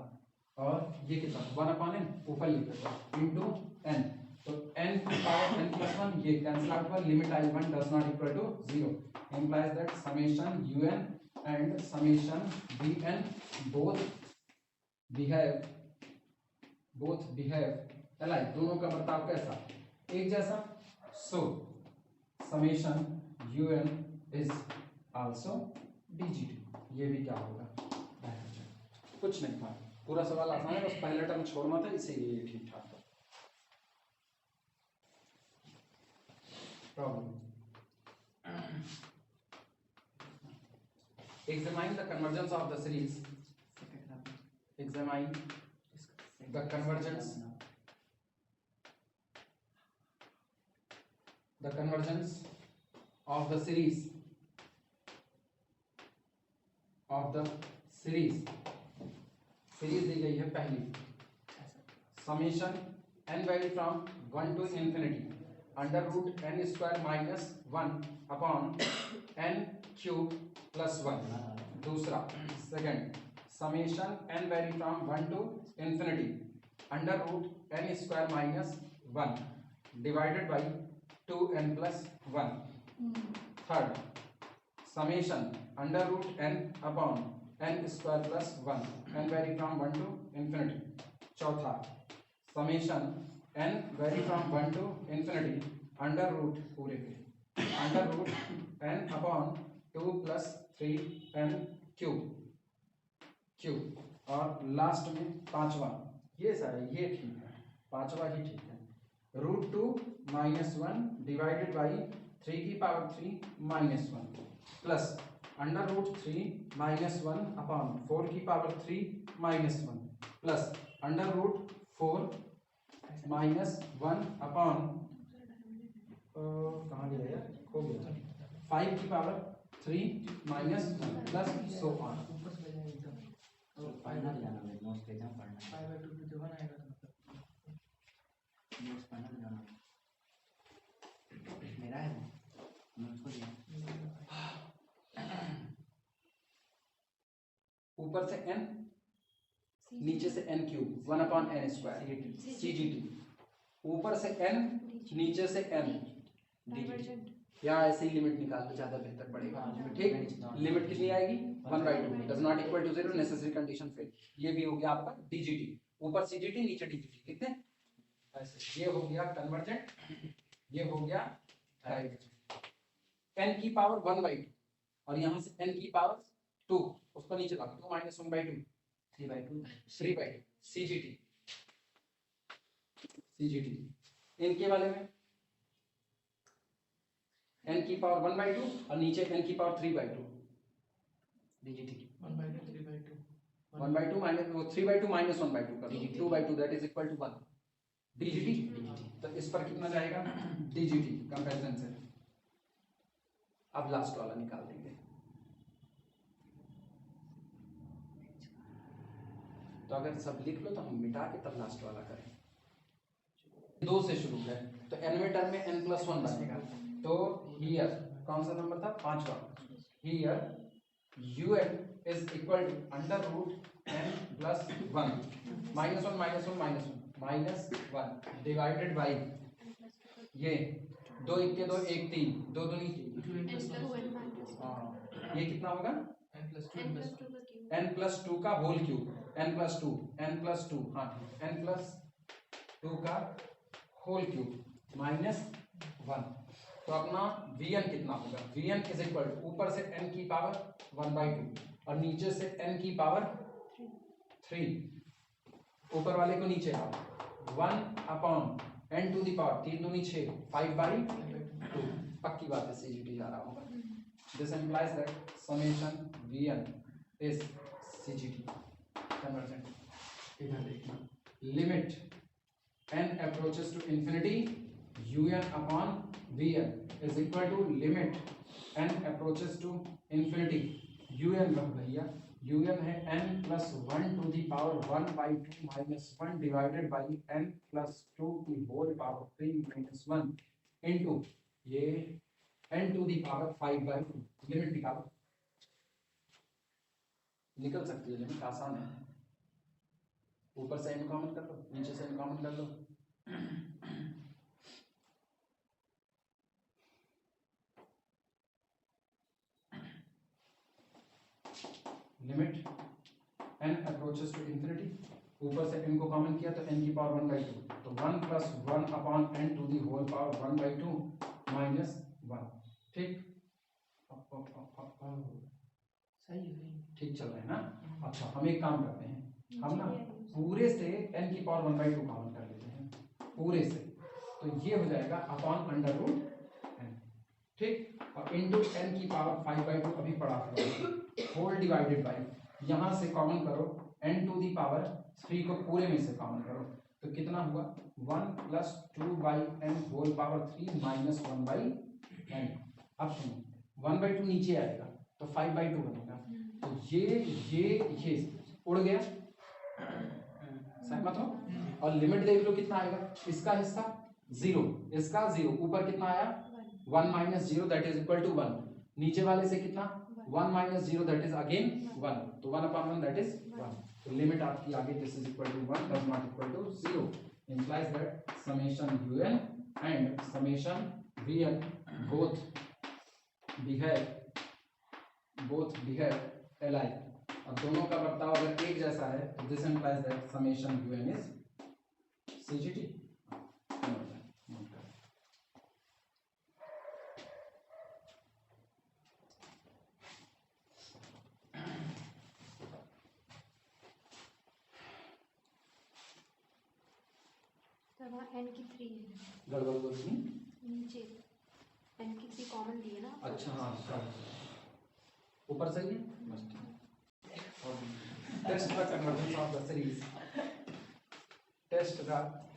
और ये कितना 1 अपॉन n ऊपर लिख दो इनटू n, तो n की पावर n प्लस 1 ये कैंसिल आउट हुआ, लिमिट आई 1 does not equal to 0, implies that summation un and summation vn both behave alike, दोनों का बर्ताव कैसा, एक जैसा। so summation un is also dgt, ये भी क्या होगा, कुछ नहीं था, पूरा सवाल आसान है, बस पहला टर्म छोड़ना था, इसीलिए ये ठीक ठाक था। Problem, examine the convergence of the series, examine the convergence of the series दी गई है पहली, summation n vary from 1 to infinity under root n square minus 1 upon n cube plus 1। दूसरा second, summation n vary from 1 to infinity under root n square minus 1 divided by 2n plus 1। Third, summation under root n upon n square plus 1 n vary from 1 to infinity. चौथा, summation n vary from 1 to infinity under root पूरे के under root n upon 2 plus 3n cube, और last में पांचवा, ये सारा ये ठीक है, पांचवा ही ठीक है, रूट 2 माइनस 1 डिवाइडेड बाई 3 की power 3 minus 1 plus under root 3 minus 1 upon 4 की power 3 minus 1 plus under root 4 minus 1 upon कहाँ गया यार, हो गया 5 की power 3 minus 1 plus so on. ऊपर से जाएगा एकदम तो पढ़ना भी जाना है, नोट्स पे जाऊँ पढ़ना, 5/2 पे 1 आएगा तो मतलब नोट्स पढ़ना भी जाना मेरा है नोट्स को दिया। ऊपर से n नीचे से n cube 1/n square CGT। ऊपर से n नीचे से n डाइवर्जेंट या ऐसे ही लिमिट निकाल तो ज्यादा बेहतर पड़ेगा। ठीक, लिमिट कितनी आएगी 1/2 does not equal to 0 necessary condition fail. ये भी हो गया आपका DGT, ऊपर CGT नीचे DGT लिखते हैं ऐसे। ये हो गया कन्वर्जेंट, ये हो गया डाइवर्जेंट। n की पावर 1/2 और यहां से n की पावर 2 उसको नीचे ला 2 - 1/2 3/2 CGT। इनके वाले में n की पावर 1/2 और नीचे n की पावर 3/2 DGT 1/2 3/2 1/2 माइनस वो 3/2 माइनस 1/2 कर दो 2/2 that is equal to 1 DGT। तो इस पर कितना जाएगा DGT कंपैरिजन से। अब लास्ट वाला निकाल देंगे। तो अगर सब लिख लो तो हम मिटा के तब लास्ट वाला करें। 2 से शुरू है तो nवें टर्म में n+1 बनेगा। तो हियर कौन सा नंबर था 5वां। Here un is equal to under root n plus 1 -1 -1 divided by ये 2 1 के 2 1 3 2 दूनी 2n+1 ये कितना होगा n+2 का होल क्यूब n+2 हाँ n+2 का होल क्यूब -1। तो अपना Vn कितना होगा Vn इज इक्वल टू ऊपर से n की पावर 1/2 और नीचे से n की पावर 3। ऊपर वाले को नीचे आओ 1/n टू द पावर 3 दूनी 6 5/2 पक्की बात है CGT जा रहा होगा। This implies that summation Vn is CGT convergent. इधर देखना limit n approaches to infinity un/Vn is equal to limit n approaches to infinity un रख भैया un है n+1 to the power 1/2 minus 1 divided by n+2 की whole power 3 minus 1 into ये n to the power 5/2। Limit निकालो, निकल सकती है limit, आसान है। ऊपर से n कॉमन कर लो नीचे से n कॉमन कर लो limit n approaches to infinity. ऊपर से n को कॉमन किया तो n की पावर 1/2 तो 1+1/n to the whole power 1/2 -1। ठीक सही है ठीक चल रहा है ना। अच्छा हम एक काम करते हैं, हम ना पूरे से n की पावर 1/2 कॉमन कर लेते हैं पूरे से। तो ये हो जाएगा अपॉन √n। ठीक, और इनटू n की पावर 5/2 अभी पढ़ा हुआ है होल डिवाइडेड बाय यहां से कॉमन करो n टू दी पावर 3 को पूरे में से कॉमन करो तो कितना हुआ 1+2/n होल पावर 3 -1/n। अब सुनो 1/2 नीचे आएगा तो 5/2 बनेगा। तो ये उड़ गया, सहमत हो। और लिमिट देख लो कितना आएगा, इसका हिस्सा 0 इसका 0 ऊपर कितना आया 1 - 0 दैट इज इक्वल टू 1। नीचे वाले से कितना 1 - 0 दैट इज अगेन 1 तो 1/1 दैट इज 1। तो लिमिट आपकी आगे this is equal to 1 does not equal to 0 implies that summation un and summation vn both behave alike। अब दोनों का बर्ताव अगर एक जैसा है तो this implies that summation un is CGT। वहाँ n की 3 है गड़बड़ बोलती नीचे n की 3 कॉमन दी है ना। अच्छा हाँ सॉरी ऊपर सही है बस ठीक। Test the convergence of the series test the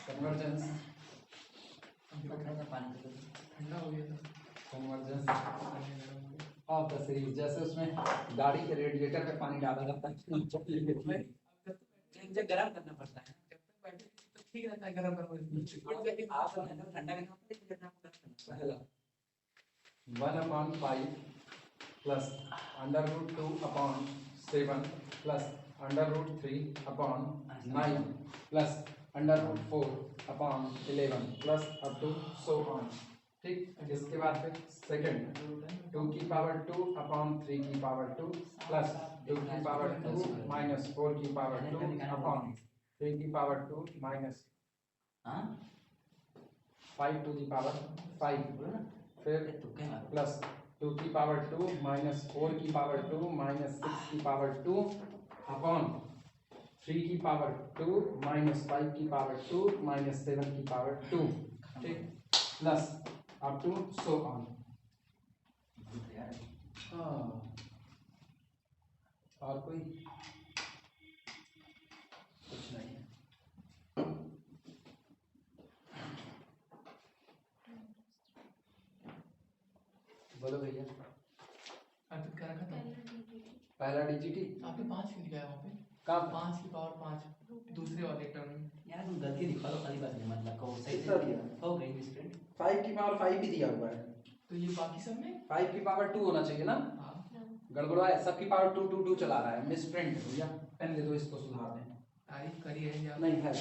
convergence पानी ठंडा हो गया था कन्वर्जेंस ऑफ द सीरीज, जैसे उसमें गाड़ी के रेडिएटर पे पानी डाला जाता है मुझे गरम करना पड़ता है। जब तक बैठे तो ठीक रहता है गरम गरम आप ठंडा करना पड़ता है। पहला 1/5 plus √2/7 plus √3/9 plus √4/11 plus up to so on. ठीक, इसके बाद फिर सेकंड 2 की पावर 2/3 की पावर 2 प्लस 2 की पावर 2 माइनस 4 की पावर 2/3 की पावर 2 माइनस हाँ 5 टू दी पावर 5 फिर प्लस 2 की पावर 2 माइनस 4 की पावर 2 माइनस 6 की पावर 2 अपॉन 3 की पावर 2 माइनस 5 की पावर 2 माइनस 7 की पावर 2। ठीक, plus up to so on. और कोई कुछ नहीं है। बोलो भैया। अर्पित क्या रखा था? पहला डीजीटी आपने 5 क्यों लिखा है वहाँ पे? कब? 5 की पावर 5 दूसरे वाले टर्म में। यार तुम गलती दिखा लो खाली बात नहीं, मतलब कहो सही कितना दिया? हो गई मिस्टेक। 5 की पावर 5 ही दिया हुआ है। तो ये बाकी सब में 5 की पावर 2 होना चाहिए ना, हाँ गड़बड़ा है। सबकी पावर 2 2 2 चला रहा है, मिस प्रिंट है भैया। पेन दे दो, इसको सुधार दें। तारीफ करी है या नहीं है क्या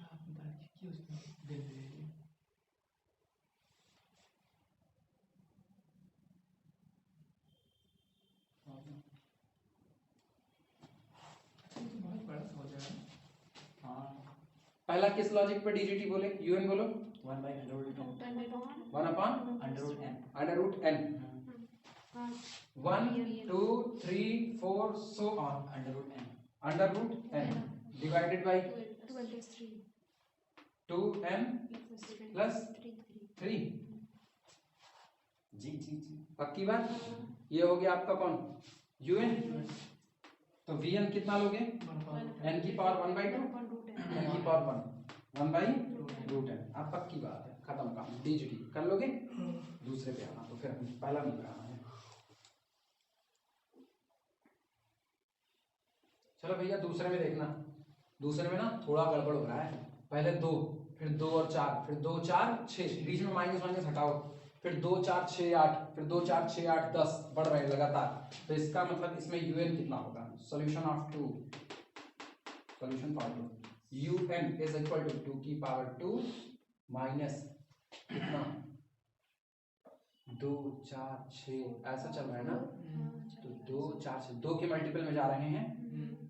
आपने तारीफ की उसमें दिल दे दिया। अच्छा ये तो बहुत बड़ा सा हो जाएगा। हाँ पहला किस लॉजिक पे डीजीटी बोले? यूएन बोलो। 1 upon √n 1 2 3 4 so on √n divided by 2n plus 3। जी जी जी पक्की बात। ये हो गया आपका कौन? यूएन। तो वीएन कितना लोगे? n की पावर 1/2 n की पावर 1/√n। आप पक्की बात है, खत्म काम। डीजीटी कर लोगे? दूसरे पे आना, तो फिर पहला नहीं कराना है। चलो भैया दूसरे में देखना। दूसरे में ना थोड़ा गड़बड़ हो रहा है। पहले 2, फिर 2 और 4, फिर 2 4 6, बीच में माइनस माइनस हटाओ, फिर 2 4 6 8, फिर 2 4 6 8 10 बढ़ रहे हैं लगातार। तो इसका मतलब इसमें यूएन कितना होगा? Solution of 2, solution for 2 un is equal to 2 की पावर 2 माइनस कितना 2 4 6 ऐसा चल रहा है ना। तो 2 4 6 2 के मल्टीपल में जा रहे हैं,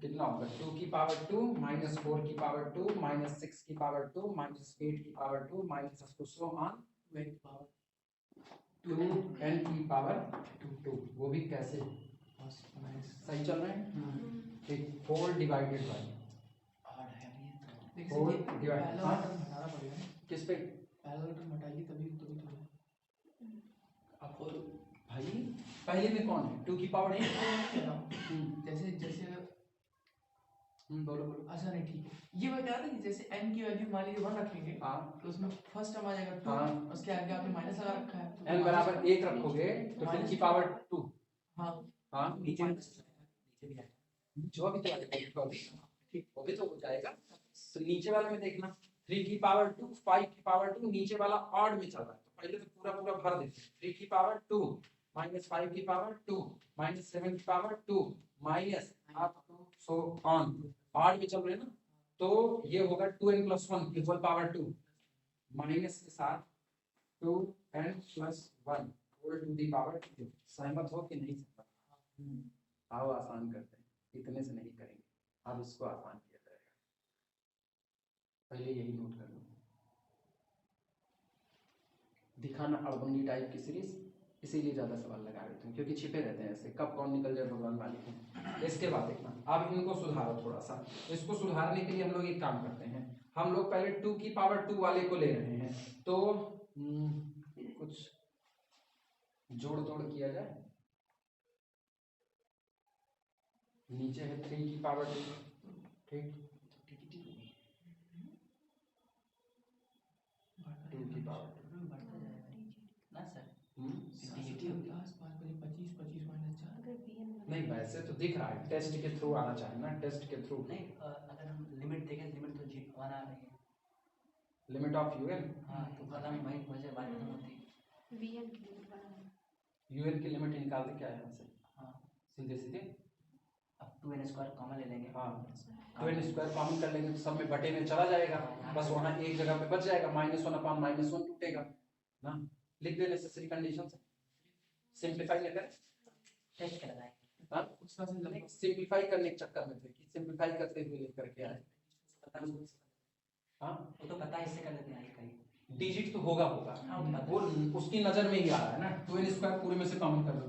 कितना होगा? 2 की पावर 2 माइनस 4 की पावर 2 माइनस 6 की पावर 2 माइनस 8 की power 2 minus so on 2n की पावर 2। वो भी कैसे? सही चल रहे हैं। ठीक, 4 डिवाइडेड बाय लेकिन और ये divide, पहला हाँ? टर्म हटाना पड़ेगा। किस पे? पहला टर्म हटाइए तभी तभी तो अब भाई पहले में कौन है? 2 की पावर 8। कह रहा हूँ जैसे जैसे बोलो बोलो। अच्छा नहीं ठीक है। ये मैं कह रहा था कि जैसे n की वैल्यू मान लीजिए 1 रखेंगे हाँ तो उसमें फर्स्ट टर्म आ जाएगा 2, हाँ। उसके आगे आपने माइनस लगा रखा है तो n बराबर 1 रखोगे तो 2 की पावर 2। हाँ हाँ नीचे नीचे भी है। जो भी तो आएगा, ठीक वो भी तो हो जाएगा। तो नीचे वाले में देखना 3 की पावर 2 5 की पावर 2, नीचे वाला ऑड में चल रहा है तो पहले तो पूरा पूरा भर देते हैं। 3 की पावर 2 माइनस 5 की पावर 2 माइनस 7 की power 2 minus up to so on odd में चल रहे हैं ना। तो ये होगा 2n + 1 इक्वल पावर 2 माइनस के साथ 2n + 1 whole to the power 2। सहमत हो कि नहीं सहमत? आओ आसान करते हैं, इतने से नहीं करेंगे, अब इसको आसान किया जाएगा। पहले यही नोट कर लो। दिखाना अड़बंगी टाइप की सीरीज, इसीलिए ज्यादा सवाल लगा रहे थे क्योंकि छिपे रहते हैं ऐसे, कब कौन निकल जाए भगवान मालिक है। इसके बाद देखना, अब इनको सुधारो थोड़ा सा। इसको सुधारने के लिए हम लोग एक काम करते हैं, हम लोग पहले 2 की पावर 2 वाले को ले रहे हैं तो कुछ जोड़ तोड़ किया जाए। नीचे है 3 की पावर 2, ठीक 2 की पावर 2 50 5 25 25 माइनस 4 अगर bn नहीं वैसे तो दिख रहा है, टेस्ट के थ्रू आना चाहिए ना, टेस्ट के थ्रू। नहीं अगर हम लिमिट देखें लिमिट तो जी आना रही है। लिमिट ऑफ यूएन, हाँ तो खत्म वही वजह बात खत्म होती है। bn की लिमिट बनाना यूएन की लिमिट निकालते क्या है यहाँ से, हाँ सीधे सीधे अब 2n स्क्वायर कॉमन ले लेंगे। हाँ 2n स्क्वायर कॉमन कर लेंगे तो सब में बटे में चला जाएगा, बस वहाँ एक जगह पे बच जाएगा, -1/-1 टूटेगा ना। लिख दे नेसेसरी कंडीशन से, सिंपलीफाई नहीं करें टेस्ट कर रहा है। हाँ, उस तरह से लगभग सिंपलीफाई करने के चक्कर में थे कि सिंपलीफाई करते हुए लेकर के आए। हाँ वो तो पता है इससे कर लेते हैं कहीं। डिजिट तो होगा हाँ, वो पता वो उसकी नजर में ही आ रहा है ना। 2n स्क्वायर पूरे में से कॉमन कर दो,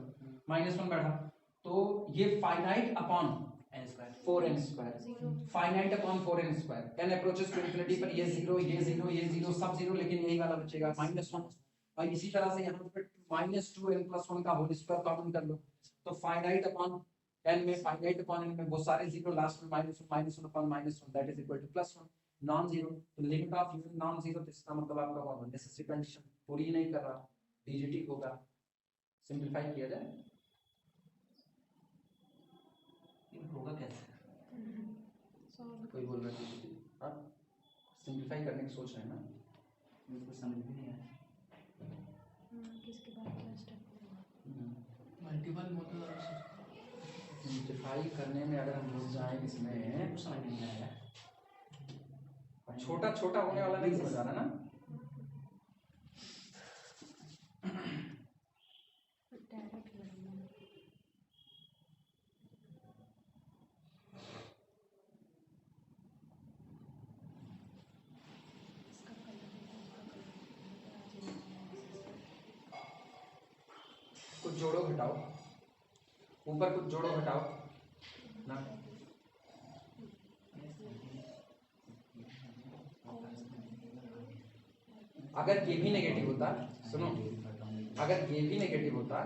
-1 बैठा तो ये finite upon n square 4n square, finite upon 4n square, n approaches to infinity पर ये 0 ये 0 ये 0 सब 0, लेकिन यही वाला बचेगा -1। और इसी तरह से यहाँ पे -2n+1 का होल स्क्वायर कॉमन कर लो, तो फाइनाइट अपॉन n में फाइनाइट अपॉन n में वो सारे 0 लास्ट में -1 upon -1 that is equal to +1 non zero. तो limit of u non zero, तो इसका मतलब आपका वो नेसेसरी कंडीशन पूरी नहीं कर रहा, डीजीटी होगा। सिंपलीफाई किया जाए ये होगा कैसे? कोई बोल रहा है डीजीटी, आप सिंपलीफाई करने की सोच रहे हैं ना। मुझे कुछ समझ में नहीं आया। किसके बाद क्या स्टेप होगा? मल्टीपल मतलब सिंपलीफाई करने में अगर हम घुस जाएं इसमें, कुछ समझ में नहीं आया। छोटा छोटा होने वाला नहीं समझ आ रहा ना। डायरेक्ट लर्निंग इसका कलर कुछ जोड़ो घटाओ, ऊपर कुछ जोड़ो घटाओ ना। अगर ये भी नेगेटिव होता, सुनो, अगर ये भी नेगेटिव होता,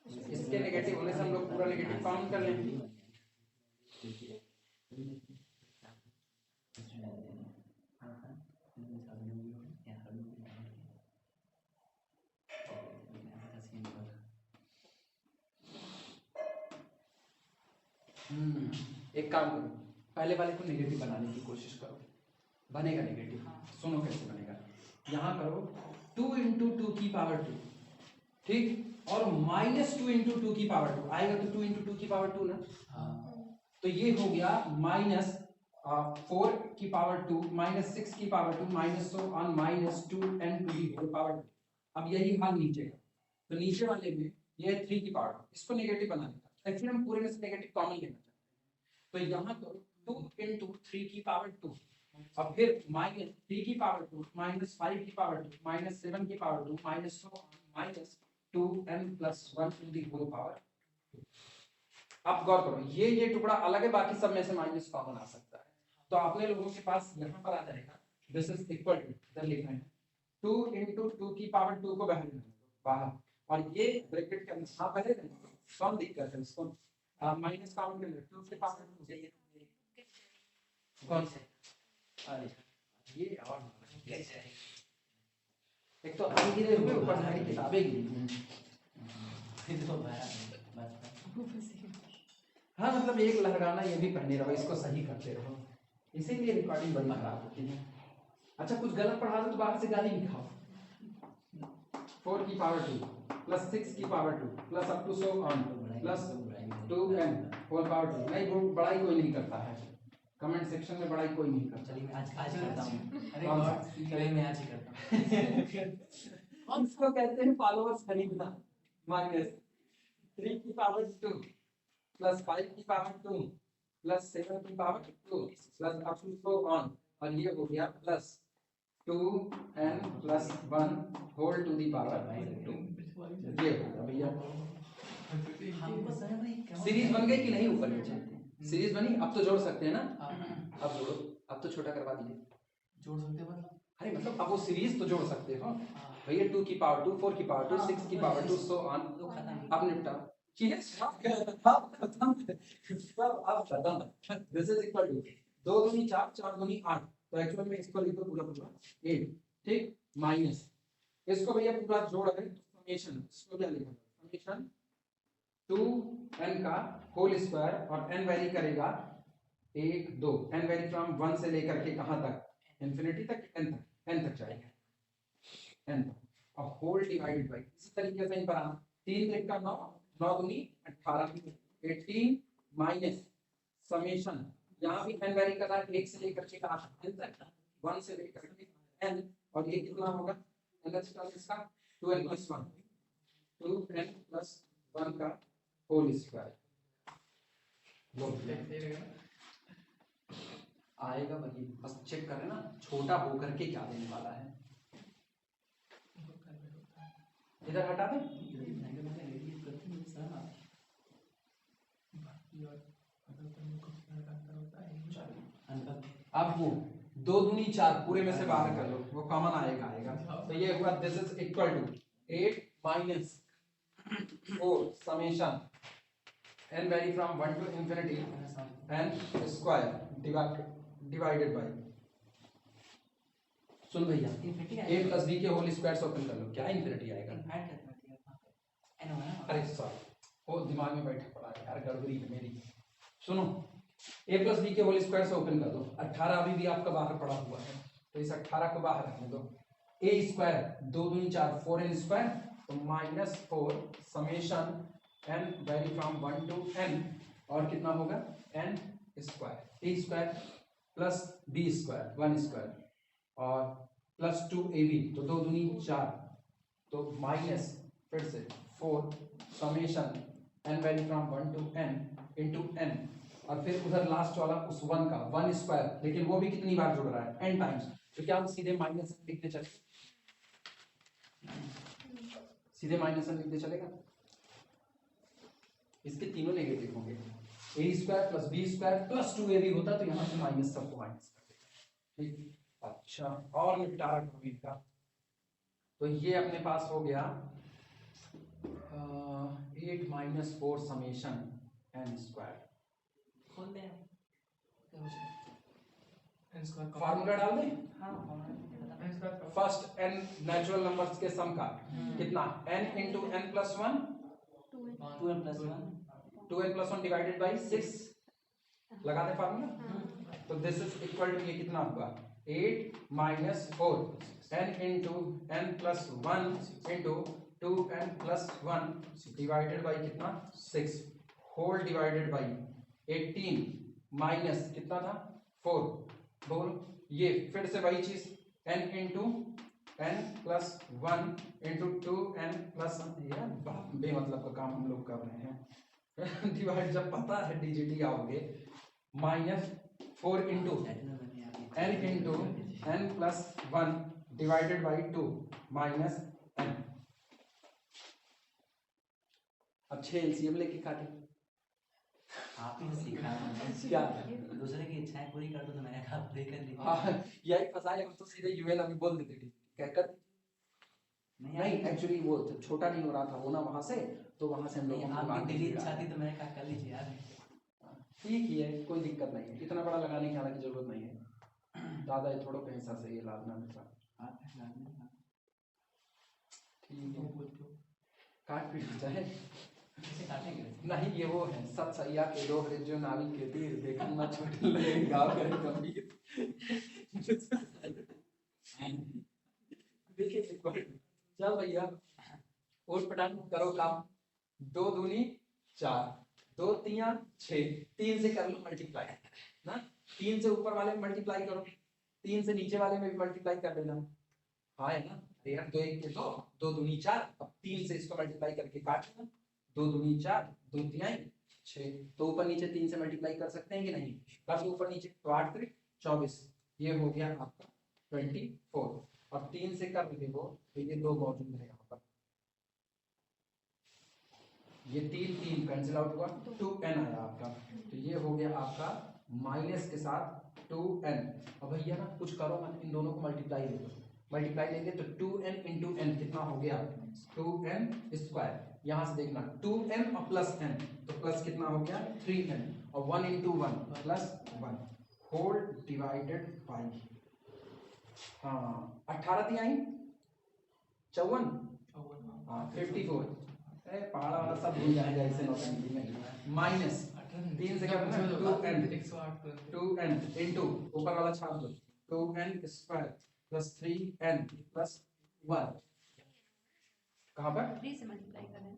इसके नेगेटिव होने से हम लोग पूरा नेगेटिव काउंट कर लेंगे। एक काम करो, पहले वाले को नेगेटिव बनाने की कोशिश करो, बनेगा नेगेटिव। सुनो कैसे बनेगा, यहाँ करो 2 × 2 की पावर 2, ठीक, और -2 × 2 की पावर 2 आएगा, तो 2 × 2 की पावर 2 ना। हाँ तो ये हो गया -4 की पावर 2, -6 की power 2, -2 on -2n to the whole power 2। अब यही हाल नीचे का, तो नीचे वाले में ये 3 की पावर 2, इसको नेगेटिव बनाने का, एक्चुअली हम पूरे में से नेगेटिव कॉमन लेना चाहते हैं। तो यहाँ करो 2 × 3 की पावर 2, और फिर -3 की पावर 2, -5 की पावर 2, -7 की power 2, -2n+1 to the whole power 2। आप गौर करो, ये टुकड़ा अलग है, बाकी सब में से माइनस कॉमन आ सकता है। तो अपने लोगों के पास यहाँ पर आ जाएगा, दिस इज इक्वल टू, इधर लिखना है 2 × 2 की पावर 2 को बाहर, और ये ब्रैकेट के अंदर हाँ पहले कौन दिक्कत है उसको माइनस काउंट कर ले, 2 की पावर 2 कौन से, अरे ये और एक तो हम गिरे हुए, ऊपर हमारी किताबें गिरी। हाँ मतलब एक लहराना ये भी पहने रहो, इसको सही करते रहो, इसीलिए रिकॉर्डिंग बड़ी खराब होती है। अच्छा कुछ गलत पढ़ा दो तो बाहर से गाली भी खाओ। 4 की पावर 2 प्लस 6 की power 2 plus up to so on plus 2n whole power 2। नहीं वो बड़ाई कोई नहीं करता है, कमेंट सेक्शन में बड़ाई कोई नहीं करता। चलिए मैं आज करता हूँ। अरे कौन सा? गॉड, चलिए मैं आज ही करता हूँ। इसको कहते हैं फॉलोअर्स खरीदना। -3 की पावर 2 प्लस 5 की पावर 2 प्लस 7 की power 2 plus up to so on, और ये हो गया plus 2n+1 whole to the power 2। ये होगा भैया, हमको समझ नहीं क्या सीरीज बन गई कि नहीं, ऊपर नीचे सीरीज बनी। अब तो जोड़ सकते हैं ना, अब जोड़ो, अब तो छोटा करवा दिए। जोड़ सकते हैं मतलब, अरे मतलब अब वो सीरीज तो जोड़ सकते हो भैया, 2 की पावर 2, 4 की पावर 2, 6 की पावर 2 सो ऑन। तो खत्म। अब निपटा ये सब खत्म, सब अब खत्म। दिस इज इक्वल टू 2 दूनी 4, 4 दूनी 8, तो एक्चुअल में इसको लिखो पूरा 8, ठीक, माइनस इसको भैया पूरा जोड़ है, समेशन, इसको क्या लिखा समेशन 2n का होल स्क्वायर और n वेरी करेगा 1 2 n वेरी फ्रॉम 1 से लेकर के कहां तक, इंफिनिटी तक, n तक जाएगा, n तक, और होल डिवाइडेड बाय, इसी तरीके से इन पर आना, 3 3 का 9, 9 दूनी 18, 18 माइनस समेशन, यहाँ भी n वेरी कर रहा है 1 से लेकर के कहां तक, n तक, 1 से लेकर के n, और ये कितना होगा nth टर्म इसका 2n + 1, 2n + 1 का होल स्क्वायर आएगा वही, बस चेक करें ना छोटा होकर के क्या देने वाला है। इधर हटा दें, अब वो 2 दूनी 4 पूरे में से बाहर कर लो, वो कॉमन आएगा, तो ये हुआ this is equal to 8 minus 4 summation n vary from 1 to infinity n square divided by, सुन भैया a प्लस b के होल स्क्वायर से ओपन कर लो, क्या इंफिनिटी आएगा, अरे सॉरी वो दिमाग में बैठा पड़ा है यार, गड़बड़ी है मेरी, सुनो a प्लस b के होल स्क्वायर से ओपन कर दो, 18 अभी भी आपका बाहर पड़ा हुआ है, तो इस 18 को बाहर रखने दो, a स्क्वायर 2 दूनी 4 4n स्क्वायर, तो -4 summation n vary from 1 to n, और कितना होगा n square, a square plus b square 1 square और प्लस 2ab, तो 2 दूनी 4, तो माइनस फिर से 4 summation n vary from 1 to n into n, और फिर उधर लास्ट वाला उस 1 का 1 स्क्वायर, लेकिन वो भी कितनी बार जुड़ रहा है n टाइम्स, तो क्या हम सीधे माइनस लिखते चले, सीधे माइनस लिखते चलेगा, इसके तीनों नेगेटिव होंगे, a square plus b square plus 2ab होता, तो यहाँ से माइनस सबको माइनस कर देगा, ठीक, अच्छा, और निपटारा करो इनका, तो ये अपने पास हो गया 8 माइनस 4 समेशन n स्क्वायर, खोल दे फार्मूला डाल दें, फर्स्ट n नेचुरल नंबर्स के सम का कितना, n into n plus 1, 2n plus 1 divided by 6, लगा दें फार्मूला, तो दिस इज इक्वल टू, ये कितना हुआ 8 minus 4 n into n plus 1 into 2n plus 1 divided by कितना 6 होल डिवाइडेड बाई 18 माइनस कितना था 4, बोलो, ये फिर से वही चीज n into n plus 1 into 2n plus, यार बेमतलब का काम हम लोग कर रहे हैं डिवाइड जब पता है डिजिट आओगे, minus 4 into n into n plus 1 divided by 2 minus n, अब 6 एलसीएम लेके काटे, आप ही सीखा क्या दूसरे की इच्छाएं पूरी कर दो तो नया काम पूरी कर ली, हाँ यही फंसाए, हम तो सीधे यूएन अभी बोल देते थे, क्या कर नहीं, एक्चुअली वो छोटा नहीं हो रहा था वो ना वहां से, तो वहां से हम लोग आपकी दिली इच्छा थी तो मैंने कहा कर लीजिए यार, ठीक ही है, कोई दिक्कत नहीं है, इतना बड़ा लगाने की हालांकि जरूरत नहीं है, दादा ये थोड़ा पैसा से ये लादना मेरा, ठीक है, काट पीट चाहे काटेंगे नहीं, ये वो है सत सैया के रोग रे जो नावी के तीर देखना छोटे लगे गांव करे गंभीर देखिए चल भैया उठ पटांग करो काम, 2 दूनी 4, 2 तिया 6, 3 से कर लो मल्टीप्लाई ना, 3 से ऊपर वाले में मल्टीप्लाई करो, 3 से नीचे वाले में भी मल्टीप्लाई कर देना, हाँ है ना यार, 2 1 के 2, 2 दूनी 4, अब 3 से इसको मल्टीप्लाई करके काट देना, 2 दूनी 4, 2 तिहाई 6, तो ऊपर नीचे 3 से मल्टीप्लाई कर सकते हैं कि नहीं, बस ऊपर नीचे, तो 8 3 24, ये हो गया आपका 24, और 3 से कर देंगे वो, तो ये 2 मौजूद है यहाँ पर, ये 3 कैंसिल आउट हुआ, 2n आया आपका, तो ये हो गया आपका माइनस के साथ 2n, अब भैया ना कुछ करो मत, इन दोनों को मल्टीप्लाई ले लो, मल्टीप्लाई लेंगे तो 2n इंटू n कितना हो गया 2n स्क्वायर, यहाँ से देखना 2n और प्लस n, तो प्लस कितना हो गया 3n, और 1 into 1 plus 1 whole divided by, हाँ 18 तिहाई 54, हाँ 54, पहाड़ा वाला सब भूल जाएगा इसे नौटंकी में। माइनस 3 से क्या करना है 2n 2n इनटू ऊपर वाला छाप दो 2n square plus 3n plus 1 कहां पर 3 से मल्टीप्लाई कर रहे हैं।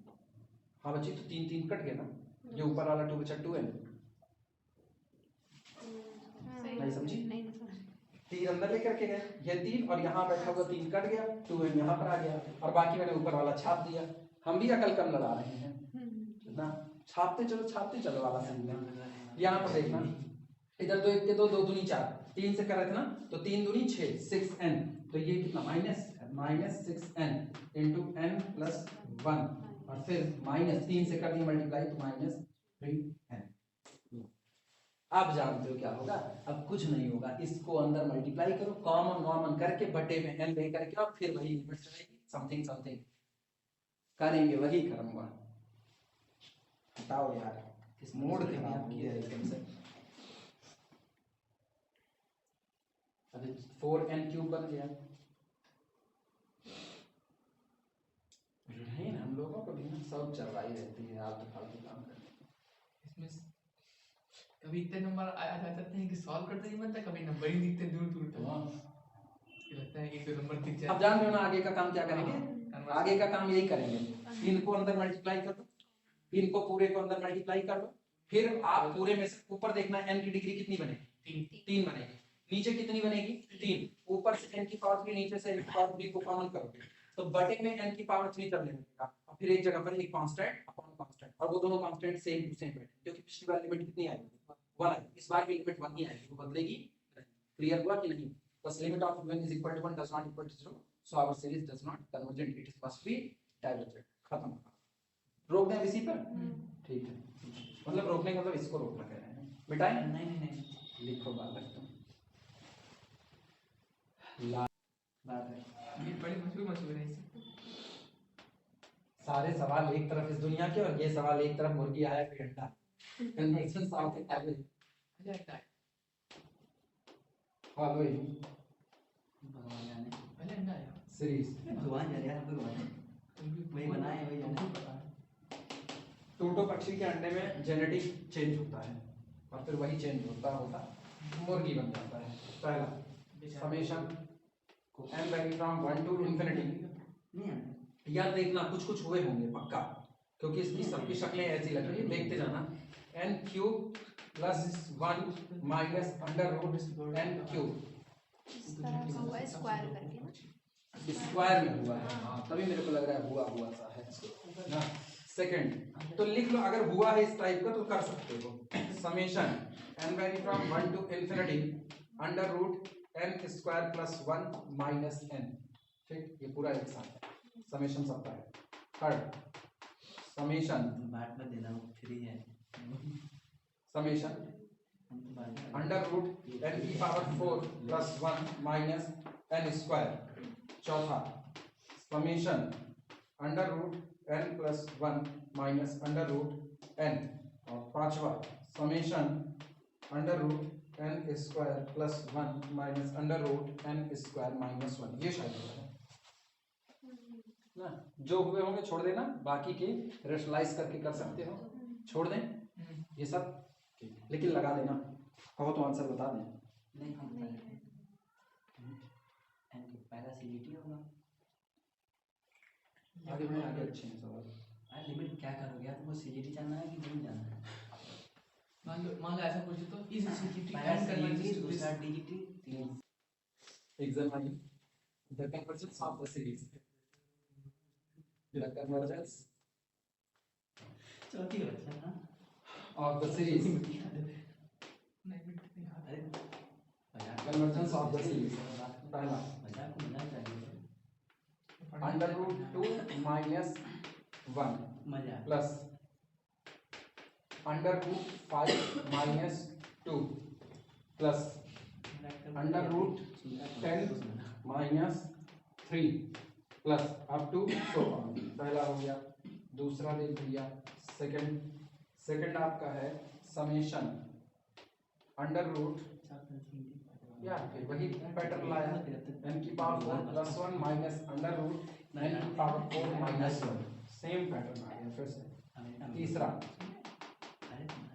हाँ बच्ची तो 3 3 कट गया ना, ये ऊपर वाला 2 बचा 2n। नहीं समझी? नहीं समझ। 3 अंदर लेकर के गए, ये 3 और यहाँ बैठा हुआ 3 कट गया, 2n यहाँ पर आ गया और बाकी मैंने ऊपर वाला छाप दिया। हम भी अकल कम लगा रहे हैं ना, छापते चलो वाला सही है। यहाँ पर देखना, इधर 2 1 के 2 2 दूनी 4, 3 से कर रहे थे ना, तो 3 दूनी 6 6n, तो ये कितना minus 6n into n plus 1 और फिर माइनस 3 से कर दिया मल्टीप्लाई तो माइनस 3n। आप जानते हो क्या होगा, अब कुछ नहीं होगा, इसको अंदर मल्टीप्लाई करो, कॉमन करके बटे में n ले करके और फिर वही लिमिट चलेगी, समथिंग करेंगे वही करूंगा। बताओ यार, किस मूड खराब किया है एकदम से। अभी 4n क्यूब बन गया। नहीं हम लोगों को भी ना सब चलवाई रहती है, आप तो फालतू काम करते इसमें कभी इतने नंबर आ जाते हैं कि सॉल्व करते ही बनता, कभी नंबर ही दिखते दूर दूर तक। लगता है कि कोई नंबर दिख जाए। अब जान रहे हो ना आगे का काम क्या करेंगे, आगे का काम यही करेंगे, इनको अंदर मल्टीप्लाई कर दो, इनको पूरे को अंदर मल्टीप्लाई कर दो, फिर आप पूरे में से ऊपर देखना n की डिग्री कितनी बनेगी 3 बनेगी, नीचे कितनी बनेगी 3, ऊपर से n की पावर 3 नीचे से n की पावर 3 को कॉमन करोगे तो बटे में n की पावर 3 चलने लगेगा और फिर एक जगह पर एक कांस्टेंट अपॉन कांस्टेंट, और वो दोनों कांस्टेंट सेम टू सेम बैठे, क्योंकि पिछली बार लिमिट कितनी आई 1 आई, इस बार भी लिमिट 1 ही आएगी, वो बदलेगी। क्लियर हुआ कि नहीं? बस limit of n is equal to 1 does not equal to 0, so our series does not convergent, it must be divergent। खत्म। रोक दें इसी पर? ठीक है, मतलब रोकने का मतलब इसको रोकना कह रहे हैं बेटा। नहीं लिखो बालक तुम ये बड़ी मशहूर है इसे। सारे सवाल एक तरफ इस दुनिया के और ये सवाल एक तरफ मुर्गी आया कोई अंडा। कन्वर्जन ऑफ द एवरेज अच्छा लगता है। फॉलो भगवान जाने पहले अंडा आया। सीरीज भगवान जाने यार, भगवान वही बनाए वही जाने। पता है। टूटो पक्षी के अंडे में जेनेटिक चेंज होता है और फिर वही चेंज होता मुर्गी बन जाता है। पहला summation n value from 1 to infinity. नहीं आने यार देखना कुछ हुए होंगे पक्का, क्योंकि इसकी सबकी शक्लें ऐसी लग रही है, देखते जाना। n cube plus 1 minus under root n cube, इस तरह का हुआ स्क्वायर करके ना, स्क्वायर में हुआ है। हाँ तभी मेरे को लग रहा है हुआ सा है ना। सेकंड तो लिख लो, अगर हुआ है इस टाइप का तो कर सकते हो। Summation n value from 1 to infinity under root n square plus 1 minus n। ठीक, ये पूरा एक साथ है, समेशन सबका है। थर्ड समेशन बाट में देना फ्री है। समेशन अंडर रूट n की power 4 plus 1 minus n square. चौथा summation under root n plus 1 minus under root n। और पांचवा summation under root n square plus 1 minus under root n square minus 1। ये शायद होगा ना, जो हुए होंगे छोड़ देना, बाकी के रेशनलाइज करके कर सकते हो, छोड़ दें ये सब, लेकिन लगा देना, कहो तो आंसर बता दें। नहीं हम पहला सीजीटी होगा। आगे बढ़े, आगे अच्छे हैं सवाल। यार लिमिट क्या करोगे, तुमको सीजीटी जानना है कि नहीं जानना है? मान लो ऐसा पूछे तो इस सीजीटी पहला एंड करना सीजीटी चाहिए दूसरा डीजीटी तीन। Exam I the convergence of the series, the convergence चौथी बच्चा ना ऑफ द सीरीज, अरे कन्वर्जेंस ऑफ द सीरीज। पहला मजाक को मजाक चाहिए अंडर रूट 2 माइनस 1 मजाक plus under root 5 minus 2 plus under root 10 minus 3 plus up to so on. पहला हो गया, दूसरा देख लिया। सेकंड आपका है समेशन अंडर रूट, या फिर वही पैटर्न लाया, n की power 4 plus 1 minus under root n की पावर 4 माइनस 1। सेम पैटर्न आ गया फिर से। हमेशा तीसरा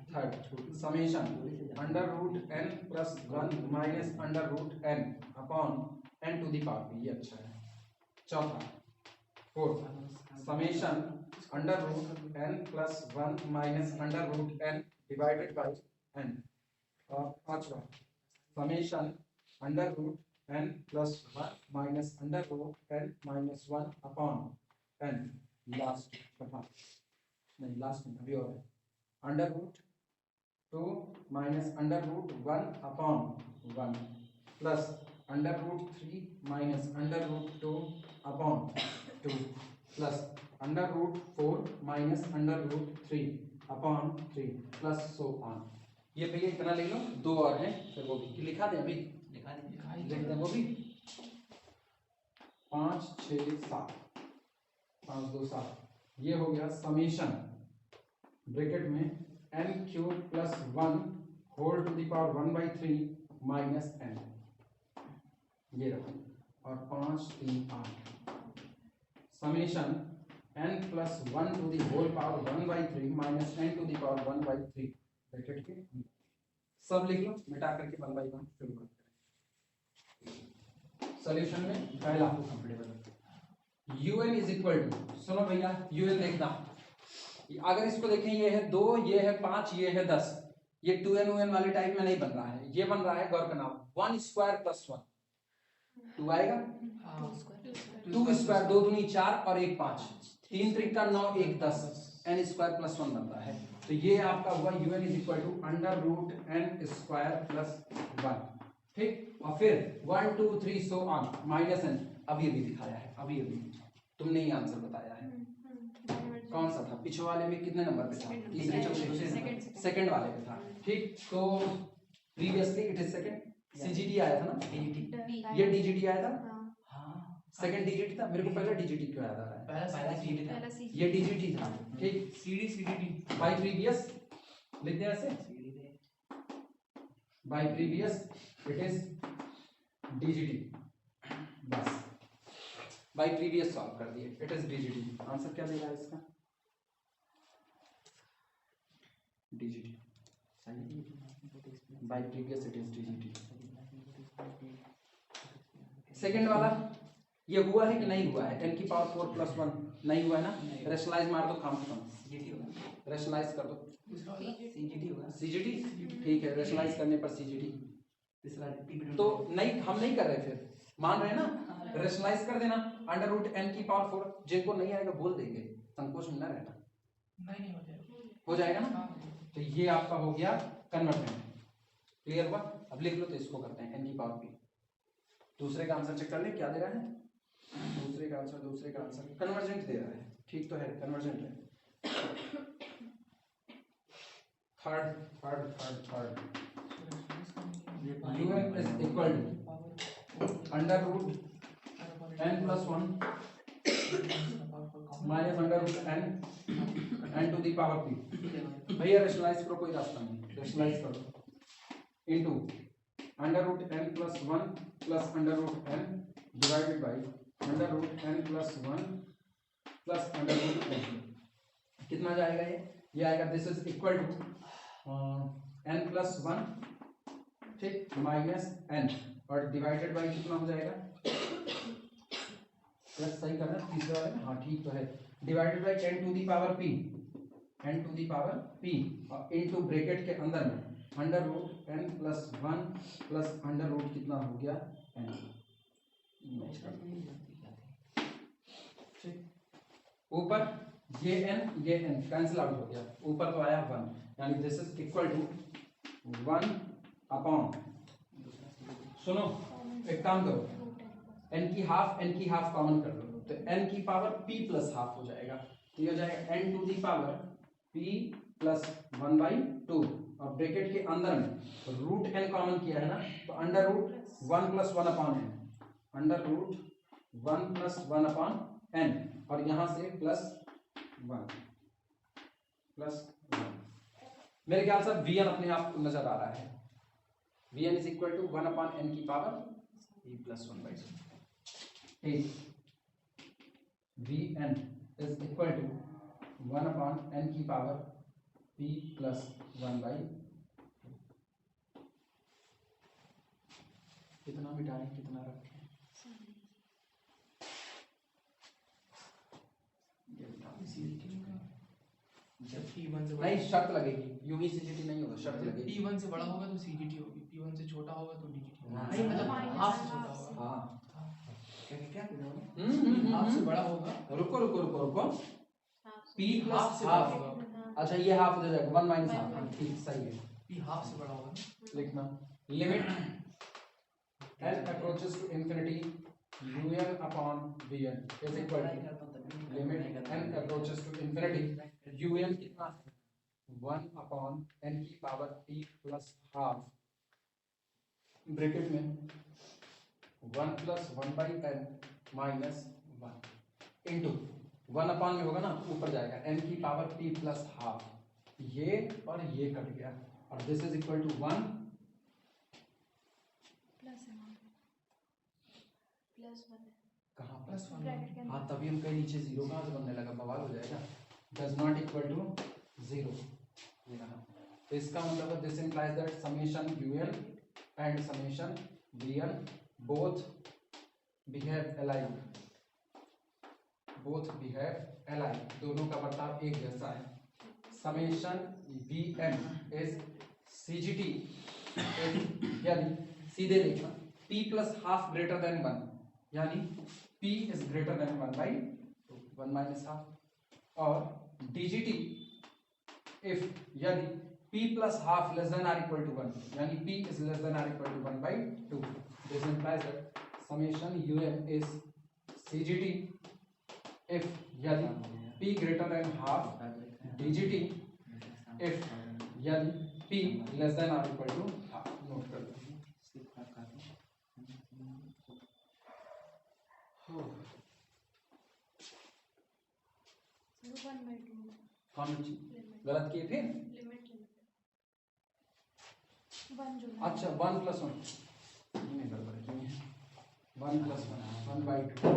third summation under root N plus 1 minus under root N upon N to the power p, ये अच्छा है। चौथा fourth summation under root N plus 1 minus under root N divided by N. और पांचवा summation under root N plus 1 minus under root N minus 1 upon N. Last नहीं, last नहीं, अभी और है। Under root 2 minus under root 1 upon 1 plus under root 3 minus under root 2 upon 2 plus under root 4 minus under root 3 upon 3 plus so on. ये भैया इतना ले लो, दो और हैं फिर वो भी लिखा दें, अभी लिखा लिख दें वो भी। 5 6 7 5 2 7 ये हो गया समेशन ब्रैकेट में n cube plus 1 whole to the power 1/3 minus n, ये रखो। और 5 3 8 summation n plus 1 to the whole power 1/3 minus n to the power 1/3 bracket के सब लिख लो, मिटा करके 1/1 शुरू करते हैं। सॉल्यूशन में पहला comfortable un is equal to, सुनो भैया un देखना, अगर इसको देखें ये है 2, ये है 5, ये है 10, ये 2n un वाले टाइप में नहीं बन रहा है, ये बन रहा है गौर करना 1 स्क्वायर प्लस 1 2 आएगा, 2 स्क्वायर 2 दूनी 4 और 1 5, 3 त्रिका 9 1 10 n स्क्वायर प्लस 1 बनता है। तो ये आपका हुआ un is equal to under root n square plus 1, ठीक। और फिर 1 2 3 सो ऑन माइनस n, अभी अभी दिखाया है, अभी अभी तुमने ये आंसर बताया है। कौन सा था पिछले वाले में, कितने नंबर पे था? तीसरे चौथे सेकंड वाले पे था, ठीक। तो previously it is second CGT आया था ना, ये डीजीटी आया था, हाँ सेकंड डीजीटी था। मेरे को पहले डीजीटी क्यों याद आ रहा है, पहला सीडी था ये डीजीटी था, ठीक। सीडी सीडीटी बाय प्रीवियस लिखते हैं ऐसे, सीडी थे bye previous it is DGT, बस बाय प्रीवियस सॉल्व कर दिए, इट इज डीजीटी। आंसर क्या देगा इसका? DGT bye previous it is DGT. Second वाला ये हुआ है कि नहीं हुआ है? n की पावर 4 प्लस 1 नहीं हुआ है ना, रेशनलाइज मार दो, काम खत्म, सीडी होगा, रेशनलाइज कर दो, सीजीडी होगा, सीजीटी, ठीक है। रेशनलाइज करने पर सीजीटी, तीसरा पीपी तो नहीं हम नहीं कर रहे, फिर मान रहे हैं ना, रेशनलाइज कर देना अंडर रूट n की पावर 4, जिनको नहीं आएगा बोल देंगे, संकोच में न रहना, नहीं हो जाएगा ना। हाँ। तो ये आपका हो गया कन्वर्जेंट, क्लियर हुआ। अब लिख लो, तो इसको करते हैं n की पावर p। दूसरे का आंसर चेक कर ले क्या दे रहा है, दूसरे का आंसर कन्वर्जेंट दे रहा है, ठीक तो है, कन्वर्जेंट है। थर्ड ये un is equal to under root n plus 1 minus under root n to the power p। भैया रेशनलाइज करो, कोई रास्ता नहीं, रेशनलाइज करो into under root n plus 1 plus under root n divided by under root n plus 1 plus under root n। कितना जाएगा ये आएगा, this is equal to n plus 1, ठीक, माइनस n और डिवाइडेड बाई कितना हो जाएगा, प्लस सही करना तीसरे वाले में, हाँ ठीक तो है, divided by 10 to the power p, और इनटू ब्रैकेट के अंदर में under root n plus 1 plus under root कितना हो गया n, ऊपर ये n कैंसिल आउट हो गया, ऊपर तो आया 1, यानी this is equal to 1 upon, सुनो एक काम करो, n की हाफ कॉमन कर लो, तो n की पावर p प्लस हाफ हो जाएगा, तो ये हो जाएगा n to the power p plus 1/2, और ब्रैकेट के अंदर में रूट n कॉमन किया है ना, तो under root 1 plus 1 upon n, under root 1 plus 1 upon n, और यहाँ से प्लस 1 प्लस 1। मेरे ख्याल से vn अपने आप को नजर आ रहा है, vn is equal to 1 upon n की पावर p प्लस 1/2, ठीक। vn is equal to 1 upon n की पावर p प्लस 1/2। कितना मिटाएं कितना रखें, ये जब P1 से बड़ा नहीं शर्त लगेगी, यूं ही सीजीटी नहीं होगा, शर्त लगेगी। P1 से बड़ा होगा तो CGT होगी, P1 से छोटा होगा तो DGT होगा। हाँ। नहीं मतलब Minus हाफ से half छोटा से। होगा। हाँ क्या पूछा बोले? हाफ से बड़ा होगा, रुको रुको रुको रुको, p हाफ प्लस से हाफ, बड़ा होगा, अच्छा ये हाफ हो जाएगा 1 माइनस हाफ, हाँ, ठीक सही है। P हाफ से बड़ा होगा ना। लिखना limit n approaches to infinity un upon vn is equal पढ़ाई to करता हूँ तभी नहीं लिमिट करता, n approaches to infinity un कितना है 1 upon n की power p plus half bracket में 1 plus 1/n minus 1 into 1 upon में होगा ना तो ऊपर जाएगा n की पावर p प्लस हाफ, ये और ये कट गया और दिस इज इक्वल टू 1 कहाँ पर? प्लस 1 हाँ तभी हम कहीं नीचे जीरो कहाँ से बनने लगा, बवाल हो जाएगा। Does not equal to zero, ये रहा। तो इसका मतलब this implies that summation un and summation vn both behave alike, both behave alike, दोनों का बर्ताव एक जैसा है। समेशन vn इज सीजीटी यानी सीधे देखना p plus half greater than 1, यानी p is greater than 1/2 1 minus half, और dgt इफ यदि p plus half less than or equal to 1, यानी p is less than or equal to 1/2, this implies that summation um is cgt if यदि p greater than half, dgt if यदि p less than or equal to half. Note कर लो। कौन सी गलत किए फिर? अच्छा 1 प्लस 1 नहीं गड़बड़ की है, 1 प्लस 1 1/2